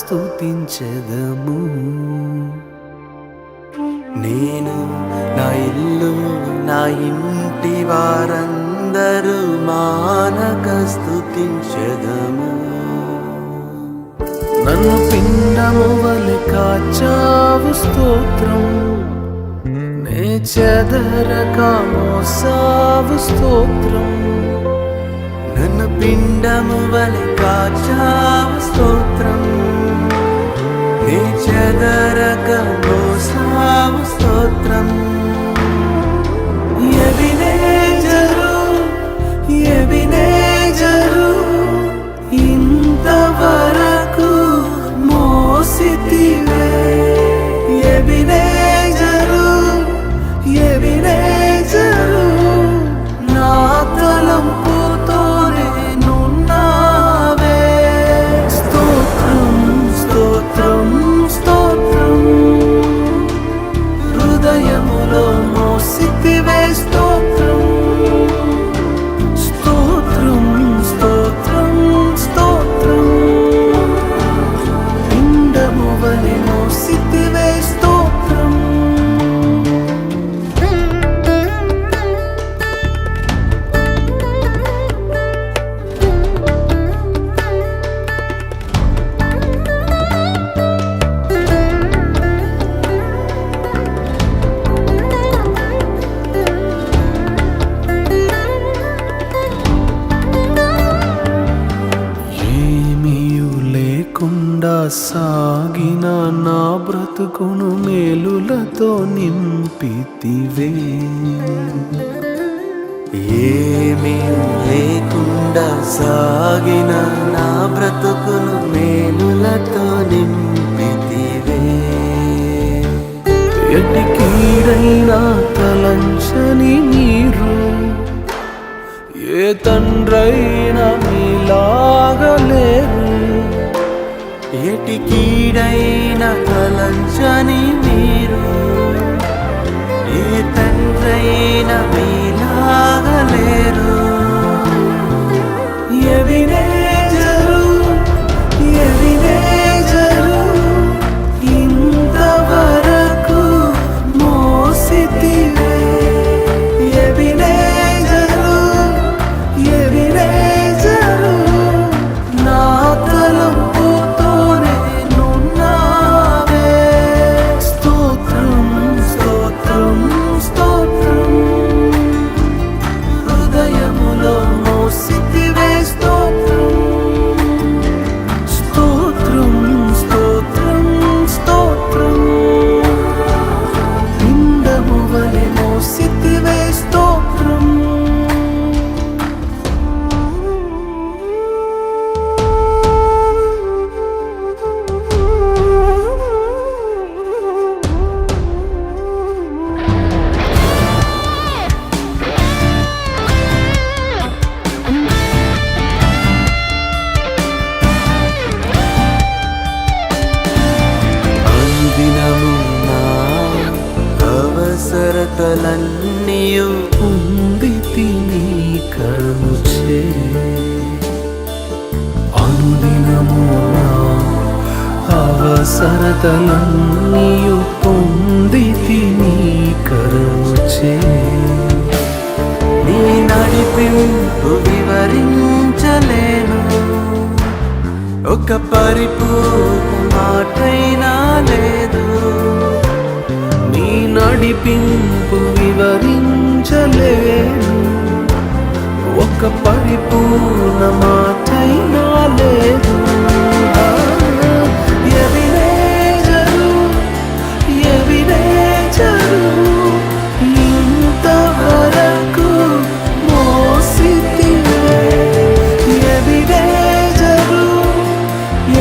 స్తుతించెదము. నేను నా ఇల్లు నా ఇంటి వారందరూ మానక స్తుతించెదము. నన్ను పిండము వలె కాచావు స్తోత్రం, నే చెదరక మోసావు స్తోత్రం. నన్ను పిండము వలె కాచావు స్తోత్రం, నే చెదరక మోసావు స్తోత్రం. ఎబినేజరు ఎబినేజరు ఇంతవరకు మోసితివే. ఎబినేజరు ఎబినేజరు నా తలంపుతోనే నున్నావే. స్తోత్రం స్తోత్రం స్తోత్రం, హృదయములో మోసితివే. స్తోత్రం స్తోత్రం స్తోత్రం స్తోత్రం, పిండము వలె మోసితివే. స్తోత్రం సాగిన నా బ్రతుకును మేలులతో నింపితివే. ఏమీ లేకుండా సాగిన నా బ్రతుకును మేలులతో నింపితివే. ఎట్టి కీడైనా తలంచని మీరు ఏ తండ్రైనా మీలాగలేరు. ఎటి కీడైన తలంచని మీరు ఏ తండ్రైన మీలాగలేరు. ఎబినేజరు ఎబినేజరు ఇంతవరకు మోసితివే. ఎబినేజరు ఎబినేజరు నా తలంపుతోనే నున్నావే. స్తోత్రం స్తోత్రం స్తోత్రం, హృదయములో మోసితివే. స్తోత్రం స్తోత్రం స్తోత్రం స్తోత్రం, పిండము వలె మోసితివే. స్తోత్రం అనుదినము నా అవసరతలన్నీయు పొందితి నీ కరుణచే. అనుదినము నా అవసరతలన్నీయు పొందితి నీ కరుణచే. నీ నడిపింపు వివరించలేను, ఒక పరిపూర్ణ మాటైనా లేదు. నీ నడిపింపు వివరించలేను, ఒక పరిపూర్ణ మాటైనా లేదు. ఎబినేజరు ఎబినేజరు ఇంతవరకు మోసితివే. ఎబినేజరు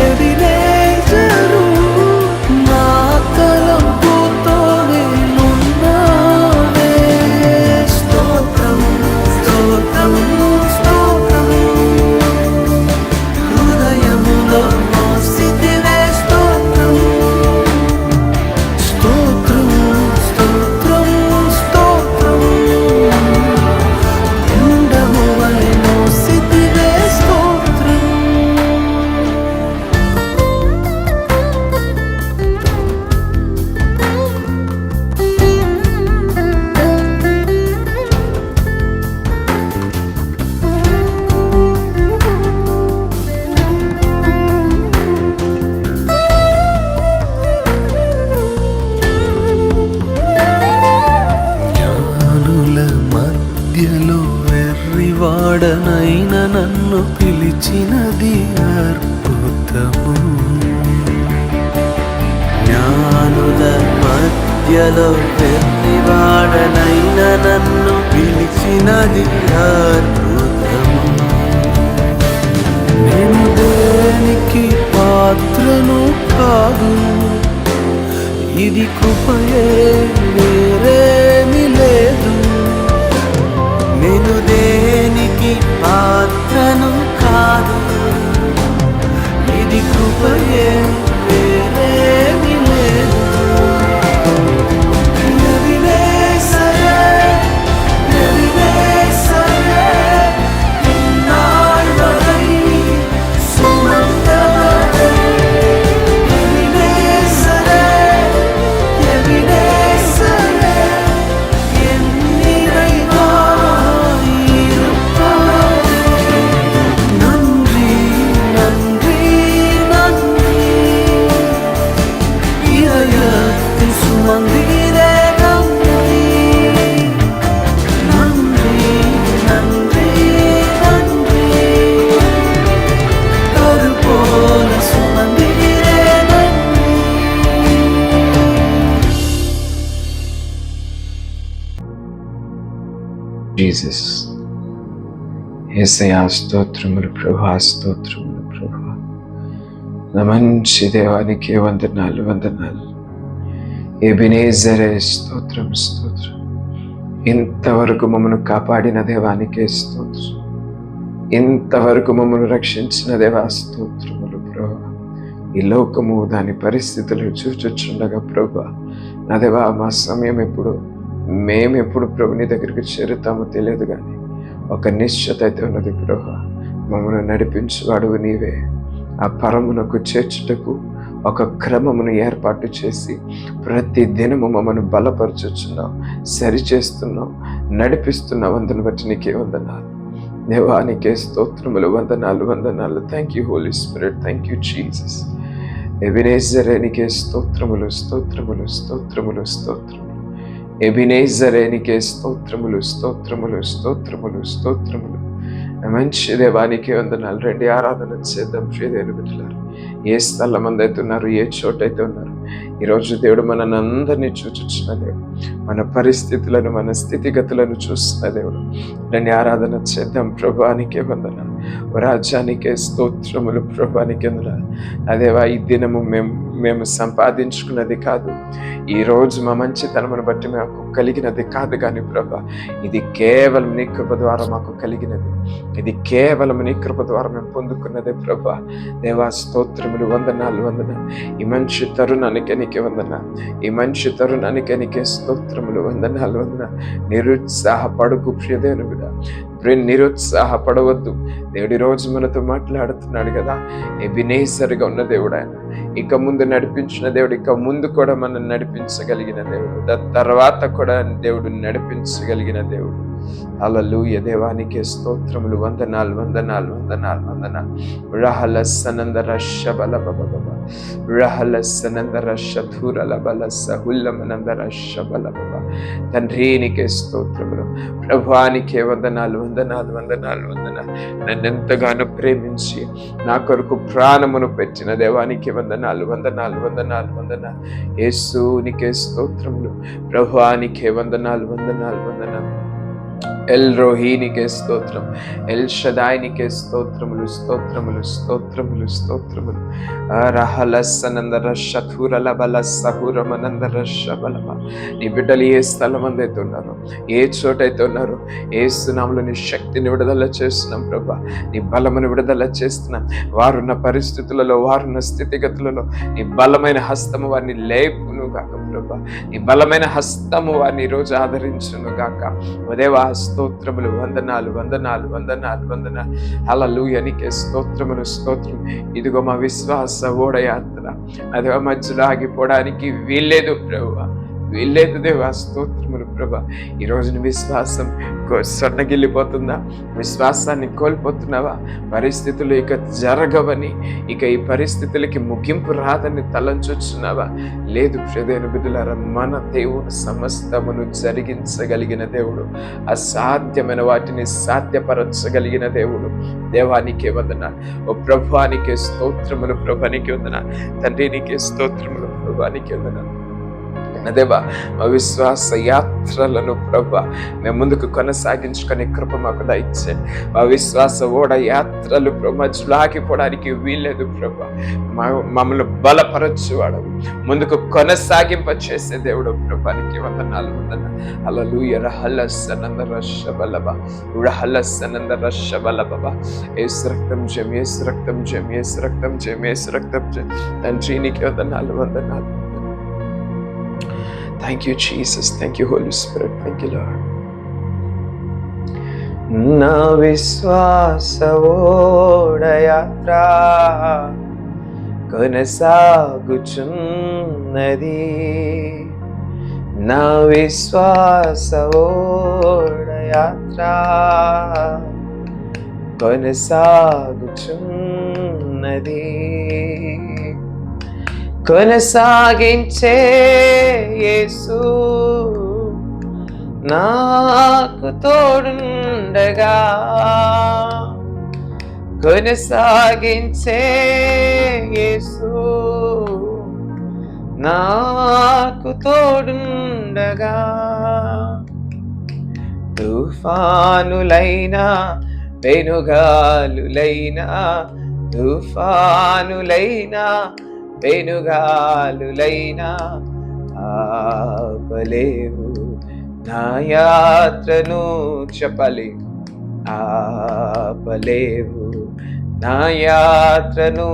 ఎబినేజరు నా తలంపుతోనే నున్నావే. స్తోత్రం స్తోత్రం స్తోత్రం, పిలిచినది అద్భుతము. జ్ఞానుల మధ్యలో వెర్రివాడనైన నన్ను పిలిచినది అద్భుతము. నేను దేనికి పాత్రను కాదు, ఇది కృపయే వేరేమి లేదు. నేను దేనికి పాత్రను కాదు, ఇది కృపయే వేరేమి లేదు. ఎవినే సరే, ఎవినే సరే, ఇన్నాళ్ళై సుమంతమై. ఎవినే సరే, ఎవినే సరే, ఎన్నిరైనా இருப்பாய். நன்றி நன்றி நன்றி, இதயத்தில் சுமந்தீரே நன்றி. நன்றி நன்றி நன்றி, அது போல சுமந்தீரே நன்றி. జీసస్, యేసయ్యా స్తోత్రములు ప్రభువా, స్తోత్రములు ప్రభువా. నా మంచి దేవానికి వందనాలు, వందనాలు. ఎబెనేజరే స్తోత్రం, స్తోత్రం. ఇంతవరకు మమ్మను కాపాడిన దేవానికే స్తోత్రం. ఇంతవరకు మమ్మను రక్షించిన దేవా స్తోత్రములు ప్రభువా. ఈ లోకము దాని పరిస్థితులు చూచుచుండగా ప్రభువా, నా దేవా, మా సమయం ఎప్పుడు, మేమెప్పుడు ప్రభు నీ దగ్గరికి చేరుతామో తెలియదు, కానీ ఒక నిశ్చత అయితే ఉన్నది ప్రభువా. మమ్మల్ని నడిపించువాడు నీవే. ఆ పరమునకు చేర్చుటకు ఒక క్రమమును ఏర్పాటు చేసి ప్రతి దినము మమ్మల్ని బలపరచుచున్నావు, సరిచేస్తున్నావు, నడిపిస్తున్నావు. అందుని బట్టి నీకే వందనాలు దేవానికే స్తోత్రములు, వందనాలు, వందనాలు. Thank you Holy Spirit, thank you Jesus. ఎబెనేజరే నీకే స్తోత్రములు, స్తోత్రములు, స్తోత్రములు, స్తోత్రములు. ఎబెనేజరే నీకే స్తోత్రములు, స్తోత్రములు, స్తోత్రములు, స్తోత్రములు. మంచి దేవానికి వందనాలు. రండి ఆరాధన చేద్దాం ప్రియదేవుని బిడ్డలారా. ఏ స్థలం అందైతే ఉన్నారు, ఏ చోటైతే ఉన్నారు, ఈరోజు దేవుడు మనల్ని అందరినీ చూచుచున్న దేవుడు, మన పరిస్థితులను, మన స్థితిగతులను చూస్తున్న దేవుడు. రండి ఆరాధన చేద్దాం. ప్రభువానికే వందనాలు, రాజ్యానికే స్తోత్రములు, ప్రభువానికే వందనాలు. అదేవా, ఈ దినము మేము సంపాదించుకున్నది కాదు, ఈరోజు మా మంచితనమును బట్టి మాకు కలిగినది కాదు, కానీ ప్రభా, ఇది కేవలం నీ కృప ద్వారా మాకు కలిగినది. ఇది కేవలం నీ కృప ద్వారా మేము పొందుకున్నదే ప్రభా. దేవా స్తోత్రములు, వందనాలు, వందనాలు. ఈ మంచి తరుణానికే నీకే వందనాలు, ఈ మంచి తరుణానికే నీకే స్తోత్రములు, వందనాలు, వందనాలు. నిరుత్సాహపడుకు ప్రియదేవుని బిడ్డ, నిరుత్సాహపడవద్దు. దేవుడి రోజు మనతో మాట్లాడుతున్నాడు కదా. ఎబెనేజరుగా ఉన్న దేవుడు ఆయన. ఇక ముందు నడిపించిన దేవుడు, ఇక ముందు కూడా మనం నడిపించగలిగిన దేవుడు, దాని తర్వాత కూడా దేవుడు నడిపించగలిగిన దేవుడు. హల్లెలూయా. దేవానికే స్తోత్రములు, వందనాలు, వందనాలు, వందనాలు, వందనాలు. రహలసనందర శబల బబబ, రహలసనందర శధూరల బల సహుల్లమనందర శబల బబ. తండ్రి నీకే స్తోత్రములు, ప్రభువానికే వందనాలు, వందనాలు, వందనాలు, వందనాలు. నన్నెంతగానో ప్రేమించి నా కొరకు ప్రాణమును పెట్టిన దేవానికి వందనాలు, వందనాలు, వందనాలు, వందనాలు. యేసు నీకే స్తోత్రములు, ప్రభువానికే వందనాలు, వందనాలు, వందనాలు. ఎల్ రోహినికే స్తోత్రం, ఎల్ షదాయినికే స్తోత్రములు, స్తోత్రములు, స్తోత్రములు, స్తోత్రములు. రహలసనందర శథూరల బల సహూరమనందర శబలమ. నీ బిడ్డలు ఏ స్థలం అందైతే ఉన్నారో, ఏ చోటైతే ఉన్నారో, ఏ సునాములు నీ శక్తిని విడుదల చేస్తున్నాం ప్రభా, నీ బలమును విడుదల చేస్తున్నాం. వారున్న పరిస్థితులలో, వారున్న స్థితిగతులలో నీ బలమైన హస్తము వారిని లేపును గాక ప్రభా, నీ బలమైన హస్తము వారిని ఈరోజు ఆదరించును గాక. దేవా స్తోత్రములు, వందనాలు, వందనాలు, వందనాలు, వందనాలు. హల్లెలూయా. నీకే స్తోత్రములు, స్తోత్రం. ఇదిగో మా విశ్వాస ఓడయాత్ర, అదే మధ్యలో ఆగిపోవడానికి వీల్లేదు ప్రభువా. వీల్లేదు దేవా. స్తోత్రములు ప్రభా. ఈరోజు నీ విశ్వాసం సన్నగిల్లిపోతుందా? విశ్వాసాన్ని కోల్పోతున్నావా? పరిస్థితులు ఇక జరగవని, ఇక ఈ పరిస్థితులకి ముగింపు రాదని తలంచొచ్చున్నావా? లేదు ప్రియమైన బిడ్డలారా, మన దేవుడు సమస్తమును జరిగించగలిగిన దేవుడు, అసాధ్యమైన వాటిని సాధ్యపరచగలిగిన దేవుడు. దేవానికే వందనాలు. ఓ ప్రభానికే స్తోత్రములు, ప్రభానికి వందనాలు. తండ్రి నీకే స్తోత్రములు, ప్రభానికి వందనాలు. దేవా, మా విశ్వాస యాత్రలను ప్రభా మేము ముందుకు కొనసాగించుకునే కృప మాకు దయచేయండి. మా విశ్వాస ఓడ యాత్రలు మధ్యలో ఆగిపోవడానికి వీల్లేదు ప్రభా. మమ్మల్ని బలపరచువాడవు, ముందుకు కొనసాగింప చేసే దేవుడు ప్రభానికి వందనాలు. హల్లెలూయా. రహలసనంద రషబలబ రహలసనంద రషబలబ. యేసు రక్తం జయం, యేసు రక్తం జయం, యేసు రక్తం జయం, యేసు రక్తం జయం. తండ్రి నీకే వందనాలు, వందనాలు. Thank you, Jesus. Thank you, Holy Spirit. Thank you, Lord. నా విశ్వాస ఓడ యాత్ర కొనసాగుచున్నది. నా విశ్వాస ఓడ యాత్ర కొనసాగుచున్నది. కొనసాగించే యేసు నాకు తోడుండగా, కొనసాగించే యేసు నాకు తోడుండగా. తుఫానులైనా పెనుగాలులైనా, తుఫానులైనా పెనుగాలులైనా ఆపలేవు నా యాత్రను. చెప్పలేవు, ఆపలేవు నా యాత్రను.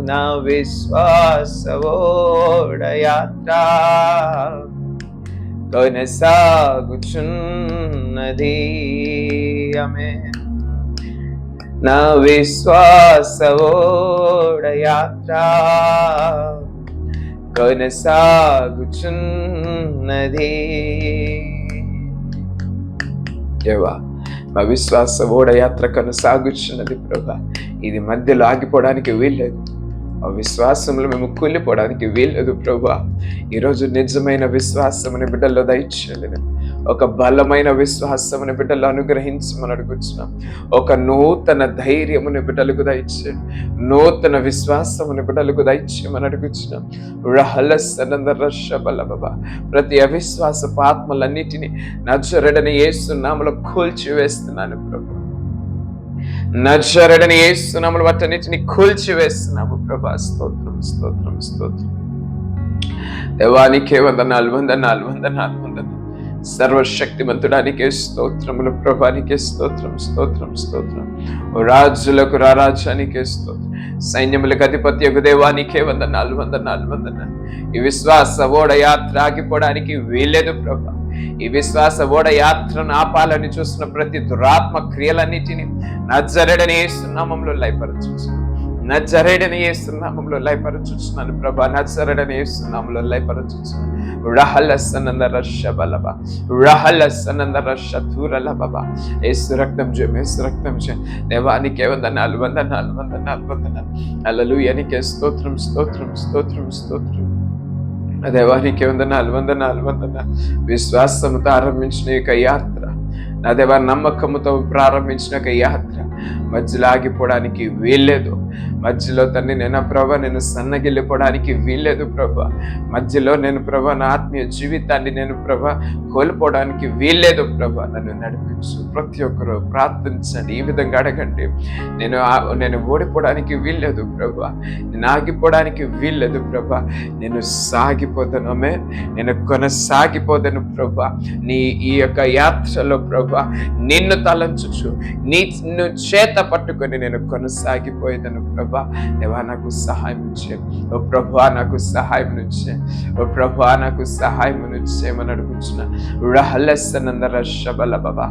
నా విశ్వాస ఓడ యాత్ర కొనసాగుచున్నది. ఆమేన్. నా విశ్వాస ఓడ యాత్ర కొనసాగుచున్నది. దేవా, మా విశ్వాస ఓడ యాత్ర కొనసాగుచున్నది ప్రభా. ఇది మధ్యలో ఆగిపోవడానికి వీల్లేదు. ఆ విశ్వాసంలో మేము కూలిపోవడానికి వీల్లేదు ప్రభా. ఈరోజు నిజమైన విశ్వాసముని బిడ్డల్లో దయచేయలేదు. ఒక బలమైన విశ్వాసముని బిడ్డలు అనుగ్రహించమని అడుగుతున్నాం. ఒక నూతన ధైర్యముని బిడ్డలకు దయచేయండి. నూతన విశ్వాసముని బిడ్డలకు దయచేయమని అడుగుతున్నాం. ప్రతి అవిశ్వాస ఆత్మలన్నిటినీ నజరేయుడైన యేసు నామములో కూల్చివేస్తున్నాను ప్రభు. నజరేయుడైన యేసు నామములో వాటన్నిటిని కూల్చివేస్తున్నాము ప్రభా. స్తోత్రం, స్తోత్రం, స్తోత్రం. దేవానికే వందనాలు, వందనాలు, వందనాలు, వందనాలు. సర్వశక్తిమంతుడానికే స్తోత్రములు, ప్రభానికే స్తోత్రం, స్తోత్రం, స్తోత్రం. రాజులకు రారాజానికే స్తోత్రం, సైన్యములకు అధిపత్యకు దేవానికే వందనాలు, వందనాలు, వందనాలు. ఈ విశ్వాస ఓడ యాత్ర ఆగిపోవడానికి వీలేదు ప్రభా. ఈ విశ్వాస ఓడ యాత్రను ఆపాలని చూస్తున్న ప్రతి దురాత్మ క్రియలన్నిటిని నజరేయుడైన యేసు నామములో లయపరచుచున్నాను. నజరేయుడైన యేసు నామములో లయపరచుచున్నాను ప్రభా. నజరేయుడైన యేసు నామములో లయపరచుచున్నాను. రహలసనంద రషబలబ రహలసనంద రషతురలబబ. యేసు రక్తం జయం, యేసు రక్తం జయం. దేవానికే వందనాలు, వందనాలు, వందనాలు, వందనాలు. హల్లెలూయా. నీకే స్తోత్రం, స్తోత్రం, స్తోత్రం, స్తోత్రం. దేవానికే వందనాలు, వందనాలు, వందనాలు. విశ్వాసముతో ఆరంభించిన యొక్క యాత్ర, నా దేవా నమ్మకముతో ప్రారంభించిన యొక్క యాత్ర మధ్యలో ఆగిపోవడానికి వీల్లేదు. మధ్యలో తండ్రి నేను ప్రభా నేను సన్నగిల్లిపోవడానికి వీల్లేదు ప్రభా. మధ్యలో నేను ప్రభా నా ఆత్మీయ జీవితాన్ని నేను ప్రభా కోల్పోవడానికి వీల్లేదు ప్రభా. నన్ను నడిపించు. ప్రతి ఒక్కరూ ప్రార్థించండి, ఈ విధంగా అడగండి. నేను ఓడిపోవడానికి వీల్లేదు ప్రభా. నేను ఆగిపోవడానికి వీల్లేదు ప్రభా. నేను సాగిపోతాను, ఆమె నేను కొనసాగిపోతాను ప్రభా. నీ ఈ యొక్క యాత్రలో ప్రభా నిన్ను తలంచుచు, నిన్ను చేత పట్టుకొని నేను కొనసాగిపోయేదను ప్రభా. దేవా నాకు సహాయం ఇచ్చే, ఓ ప్రభా నాకు సహాయం నుంచే, ఓ ప్రభా నాకు సహాయం నుంచేమని అడుగుతున్న రహలస్సనందర శబల బాబా,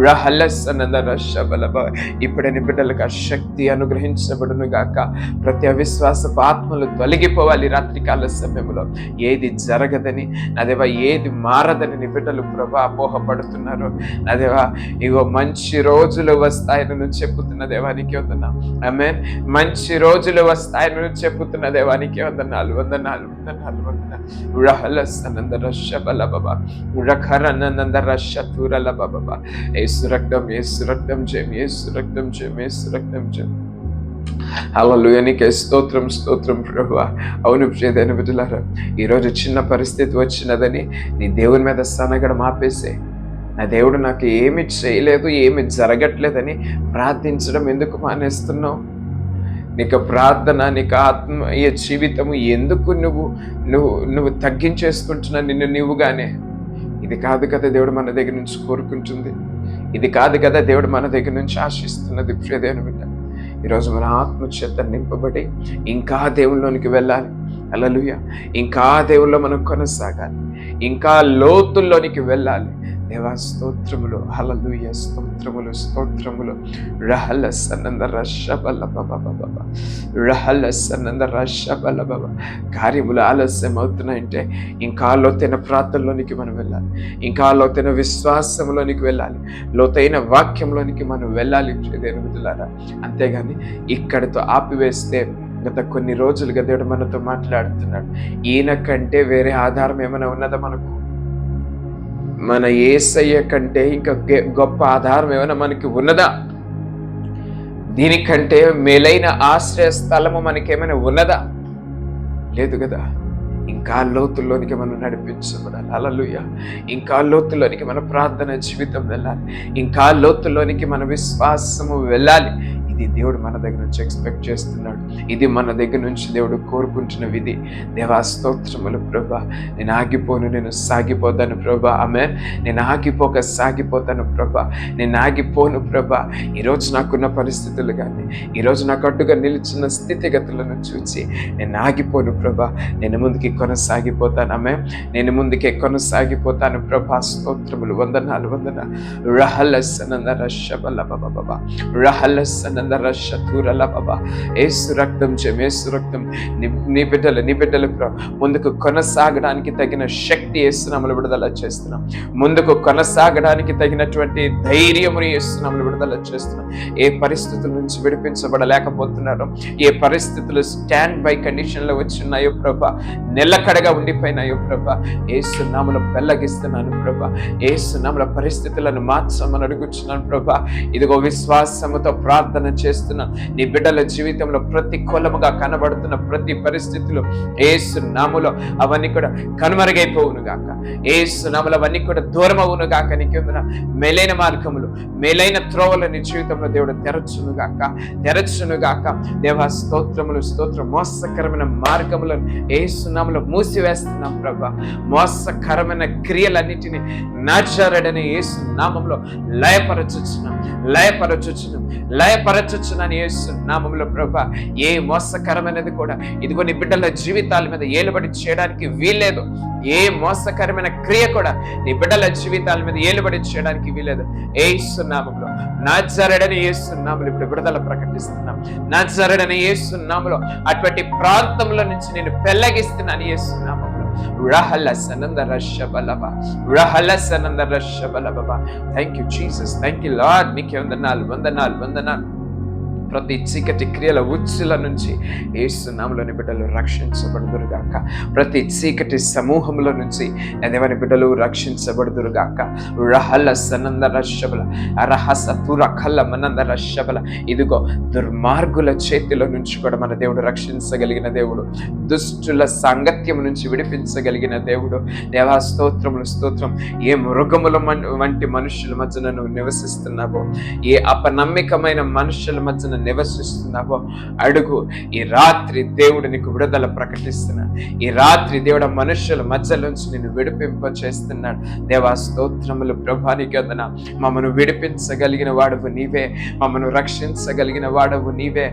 రహలస్సనందర శబల బాబా. ఇప్పుడని బిడ్డలకు ఆ శక్తి అనుగ్రహించబడును గాక. ప్రతి అవిశ్వాసపు ఆత్మలు తొలగిపోవాలి రాత్రికాల సమయంలో. ఏది జరగదని నా దేవా, ఏది మారదని నీ బిడ్డలు ప్రభా అపోహపడుతున్నారు నా దేవా. ఇగో మంచి రోజులు వస్తాయని నువ్వు చెప్పుతున్న దేవానికి వందనా. ఆమేన్. మంచి రోజులు వస్తాయని నువ్వు చెప్పుతున్న దేవానికి వందనాలు, వందనాలు, వందనాలు, వందనాలు. రహలస్సనందర శబల బాబా, రఖరనందర శతురల బాబా. యేసు రక్తం, యేసు రక్తం జయం, యేసు రక్తం జయం, యేసు రక్తం జయం. హల్లెలూయా. నీకే స్తోత్రం, స్తోత్రం ప్రభువా. అవును ప్రియమైన బిడ్డలారా, ఈరోజు చిన్న పరిస్థితి వచ్చినదని నీ దేవుని మీద సనగడం ఆపేసే. నా దేవుడు నాకు ఏమి చేయలేదు, ఏమి జరగట్లేదని ప్రార్థించడం ఎందుకు మానేస్తున్నావు? నీకు ప్రార్థన, నీకు ఆత్మీయ జీవితము ఎందుకు నువ్వు నువ్వు నువ్వు తగ్గించేసుకుంటున్నా నిన్ను నీవుగానే? ఇది కాదు కదా దేవుడు మన దగ్గర నుంచి కోరుకుంటుంది. ఇది కాదు కదా దేవుడు మన దగ్గర నుంచి ఆశిస్తున్నది. ప్రియమైన బిడ్డ, ఈరోజు మన ఆత్మ చేత నింపబడి ఇంకా దేవుళ్ళలోనికి వెళ్ళాలి. హల్లెలూయా. ఇంకా దేవుళ్ళో మనం కొనసాగాలి, ఇంకా లోతుల్లోనికి వెళ్ళాలి. దేవా స్తోత్రములు, హల్లెలూయా, స్తోత్రములు, స్తోత్రములు. రహలస్సనందర శబల బాబా, రహలస్సనందర శబల బాబా. కార్యములు ఆలస్యం అవుతున్నాయంటే ఇంకా లోతైన ప్రార్థనలోనికి మనం వెళ్ళాలి, ఇంకా లోతైన విశ్వాసంలోనికి వెళ్ళాలి, లోతైన వాక్యంలోనికి మనం వెళ్ళాలి ప్రియమైన బిడ్డలారా. అంతేగాని ఇక్కడితో ఆపివేస్తే గత కొన్ని రోజులుగా దేవుడు మనతో మాట్లాడుతున్నాడు. ఈయన కంటే వేరే ఆధారం ఏమైనా ఉన్నదా మనకు? మన యేసయ్య కంటే ఇంకా గొప్ప ఆధారం ఏమైనా మనకి ఉన్నదా? దీనికంటే మేలైన ఆశ్రయ స్థలము మనకేమైనా ఉన్నదా? లేదు కదా. ఇంకా లోతుల్లోనికి మనం నడిపించబడాలి. హల్లెలూయా. ఇంకా లోతుల్లోనికి మన ప్రార్థన జీవితం వెళ్ళాలి, ఇంకా లోతుల్లోనికి మన విశ్వాసము వెళ్ళాలి. ఇది దేవుడు మన దగ్గర నుంచి ఎక్స్పెక్ట్ చేస్తున్నాడు. ఇది మన దగ్గర నుంచి దేవుడు కోరుకుంటున్న విధి. దేవా స్తోత్రములు ప్రభా. నేను ఆగిపోను, నేను సాగిపోతాను ప్రభా. ఆమేన్. నేను ఆగిపోక సాగిపోతాను ప్రభా. నేను ఆగిపోను ప్రభా. ఈరోజు నాకున్న పరిస్థితులు కానీ, ఈరోజు నాకు అడ్డుగా నిలిచిన స్థితిగతులను చూసి నేను ఆగిపోను ప్రభా. నేను ముందుకి కొనసాగిపోతాను. ఆమేన్. నేను ముందుకే కొనసాగిపోతాను ప్రభా. స్తోత్రములు, వందనాలు, వందనాలు. రహలస్సనందర శబల బాబా, రహలస్సనందర శతురల బాబా. యేసు రక్తం జయం, యేసు రక్తం. నీ బిడ్డలు ముందుకు కొనసాగడానికి తగిన శక్తి యేసునామములో విడుదల చేస్తున్నాం. ముందుకు కొనసాగడానికి తగినటువంటి ధైర్యముని యేసునామములో విడుదల చేస్తున్నాం. ఏ పరిస్థితుల నుంచి విడిపించబడలేకపోతున్నారో, ఏ పరిస్థితులు స్టాండ్ బై కండిషన్ లో వచ్చిన్నాయో ప్రభా, నిలకడగా ఉండిపోయినాయో ప్రభా, యేసునామములో పెళ్లగిస్తున్నాను ప్రభా. యేసునామములో పరిస్థితులను మార్చమని అడుగుచున్నాను ప్రభా. ఇదిగో విశ్వాసముతో ప్రార్థన చేస్తున్నా. నీ బిడ్డల జీవితంలో ప్రతికూలముగా కనబడుతున్న ప్రతి పరిస్థితులు యేసు నామములో అవన్నీ కూడా కనుమరుగైపోవును గాక. యేసు నామములో అవన్నీ కూడా దూరం అవును గాక. నీకేందున మేలైన మార్గములు, మేలైన త్రోవలు నీ జీవితంలో దేవుడు తెరచును గాక, తెరచును గాక. దేవా స్తోత్రములు, స్తోత్రం. మోసకరమైన మార్గములను యేసు నామములో మూసివేస్తున్నాం ప్రభా. మోసకరమైన క్రియలన్నిటిని నజరేయుడైన యేసు నామములో లయపరచుచున్నాం, లయపరచుచున్నాం, లయపరచుచున్నాను యేసు నామములో ప్రభా. ఏ మోసకరమైనది కూడా ఇదిగో నీ బిడ్డల జీవితాల మీద ఏలుబడి చేయడానికి వీల్లేదు. ఏ మోసకరమైన క్రియ కూడా నీ బిడ్డల జీవితాల మీద ఏలుబడి చేయడానికి వీల్లేదు. యేసు నామములో, నజరేయుడైన యేసు నామములో ఇప్పుడు విడుదల ప్రకటిస్తున్నాం. నజరేయుడైన యేసు నామములో అటువంటి ప్రాంతంలో నుంచి నేను పెళ్లగిస్తున్నాను యేసు నామములో. రహలస్సనందర శబలబ, రహలస్సనందర శబలబ. Thank you Jesus, thank you Lord. నీకే వందనాలు, వందనాలు, వందనాలు. ప్రతి చీకటి క్రియల ఉచ్చుల నుంచి యేసు నామములోని బిడ్డలు రక్షించబడుదురుగాక. ప్రతి చీకటి సమూహంలో నుంచి దేవని బిడ్డలు రక్షించబడుదురుగాక. రహలస్సనందర శబల, రహసతుర కల్ల మనందర శబల. ఇదిగో దుర్మార్గుల చేతిలో నుంచి కూడా మన దేవుడు రక్షించగలిగిన దేవుడు, దుష్టుల సాంగత్యం నుంచి విడిపించగలిగిన దేవుడు. దేవా స్తోత్రములు, స్తోత్రం. ఏ మృగముల వంటి మనుషుల మధ్యన నువ్వు నివసిస్తున్నావో, ఏ అపనమ్మికమైన మనుషుల మధ్యన నివసిస్తున్నావో అడుగు. ఈ రాత్రి దేవుడు నీకు విడుదల ప్రకటిస్తున్నాడు. ఈ రాత్రి దేవుడు మనుషుల మధ్యలోంచి నిన్ను విడిపింప చేస్తున్నాడు. దేవా స్తోత్రములు ప్రభానికి వదన. మమ్మను విడిపించగలిగిన వాడవు నీవే, మమ్మను రక్షించగలిగిన వాడవు నీవే.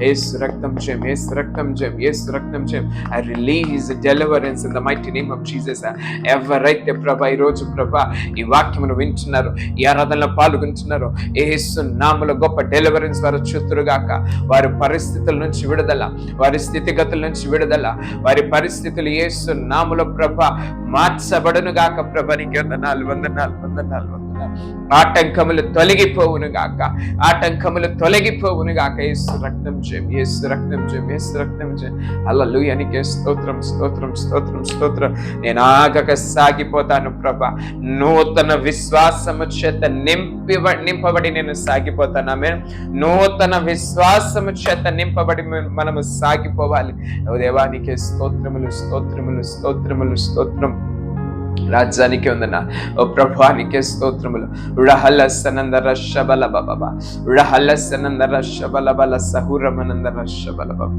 యేసు రక్తం చేయం, యేసు రక్తం చేయం, యేసు రక్తం చేయం. I release deliverance in the mighty name of Jesus. ఎవరైతే ప్రభా ఈరోజు ప్రభా ఈ వాక్యమును వింటున్నారు, ఈ ఆరాధనలో పాల్గొంటున్నారు, యేసు నామములో గొప్ప డెలివరెన్స్ వారు చూతురుగాక. వారి పరిస్థితుల నుంచి విడుదల, వారి స్థితిగతుల నుంచి విడుదల, వారి పరిస్థితులు యేసు నామములో ప్రభా మార్చబడును గాక. ప్రభానికి వందనాలు, వందనాలు, వందనాలు, వందనాలు. ఆటంకములు తొలగిపోవును గాక, ఆటంకములు తొలగిపోవును గాక. యేసు రక్తం చేయం, యేసు రక్తం చేయం, యేసు రక్తం చేయం. హల్లెలూయా, నీకే స్తోత్రం, స్తోత్రం, స్తోత్రం, స్తోత్రం. నేను ఆగక సాగిపోతాను ప్రభా. నూతన విశ్వాసము చేత నింపబడి నేను సాగిపోతాను. ఆమేన్. నూతన విశ్వాసము చేత నింపబడి మనము సాగిపోవాలి. దేవానికి స్తోత్రములు, స్తోత్రములు, స్తోత్రములు, స్తోత్రం. రాజ్యానికి ఉందన్న ఓ ప్రభానికే స్తోత్రములు. ఉడహలసనందర శబల బాబా, ఉడహలసనందర శబల బల సహురమనందర శబల బాబా.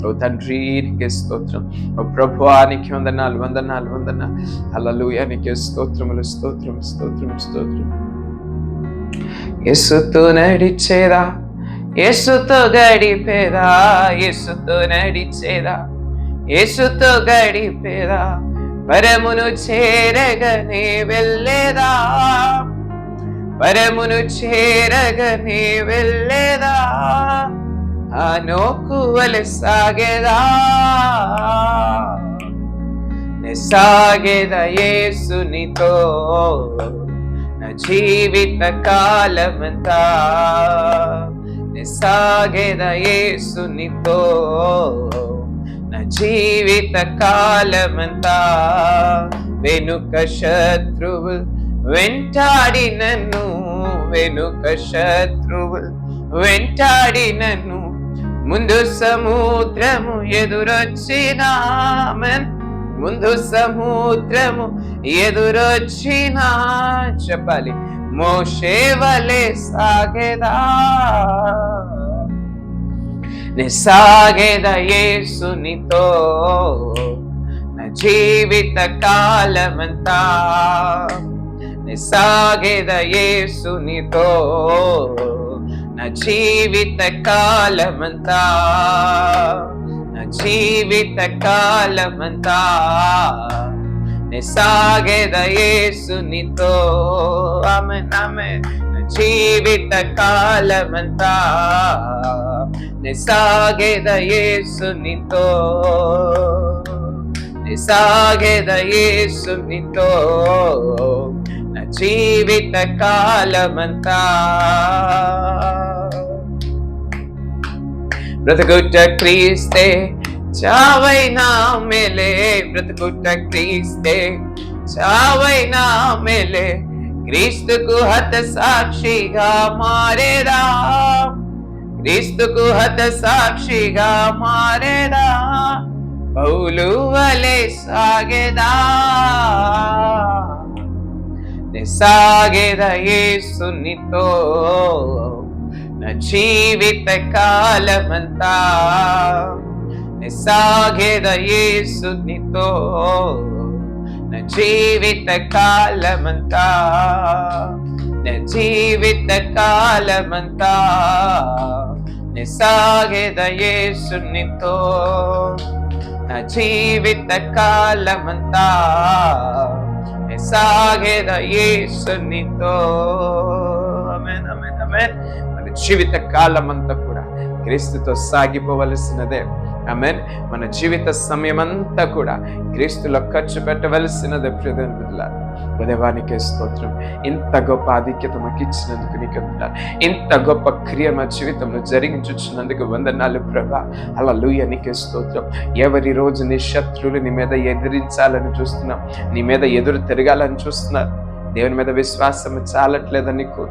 ఓ తండ్రి నీకే స్తోత్రం. ఓ ప్రభానికి వందనాలు, వందనాలు, వందనాలు. హల్లెలూయా, నీకే స్తోత్రములు, స్తోత్రం, స్తోత్రం, స్తోత్రం. యేసుతో నడిచేదా, యేసుతో గడిపేదా, యేసుతో నడిచేదా, యేసుతో గడిపేదా, పరమును చేరగనే వెళ్ళేదా, పరమును చేరగనే వెళ్ళేదా, ఆ నోకువలె సాగేదా, నే సాగేదా యేసునితో నా జీవిత కాలమంతా, నే సాగేదా యేసునితో నా జీవిత కాలమంతా. వెనుక శత్రువు వెంటాడి నన్ను, వెనుక శత్రువు వెంటాడి నన్ను, ముందు సముద్రము ఎదురొచ్చినా, ముందు సముద్రము ఎదురొచ్చినా, చెప్పాలి, మోషే వలె సాగేదా, నే సాగేదా యేసునితో నా జీవిత కాలమంతా, నే సాగేదా యేసునితో నా జీవిత కాలమంతా, నా జీవిత కాలమంతా, నే సాగేదా యేసునితో. ఆమేన్, ఆమేన్. నా జీవిత కాలమంతా నే సాగేదా యేసునితో, నే సాగేదా యేసునితో నా జీవిత కాలమంతా. బ్రతుకుట క్రీస్తే, చావైనా మేలే, బ్రతుకుట క్రీస్తే, చావైనా మేలే, క్రీస్తుకు హత సాక్షిగా మారేదా, క్రీస్తుకు హత సాక్షిగా మారేదా, పౌలు వలె సాగేదా, నే సాగేదా యేసునితో నా జీవిత కాలమంతా, నే సాగేదా యేసునితో నా జీవిత కాలమంతా, నా జీవిత కాలమంతా, నే సాగేదా యేసునితో నా జీవిత కాలమంతా, నే సాగేదా యేసునితో. ఆమేన్, ఆమేన్, ఆమేన్. మన జీవిత కాలమంతా కూడా క్రీస్తుతో సాగిపోవలసినదే. ఆమేన్. మన జీవిత సమయం అంతా కూడా క్రీస్తులో ఖర్చు పెట్టవలసినదే. దేవానికే స్తోత్రం. ఇంత గొప్ప ఆధిక్యత మాకు ఇచ్చినందుకు నీకు వందనాలు. ఇంత గొప్ప క్రియ మా జీవితంలో జరిగించున్నందుకు వందనాలు ప్రభా. హల్లెలూయా, నీకే స్తోత్రం. ఎవరి రోజు నీ శత్రువులు నీ మీద ఎదిరించాలని చూస్తున్నాం, నీ మీద ఎదురు తిరగాలని చూస్తున్నారు. దేవుని మీద విశ్వాసం చాలట్లేదా? నీకు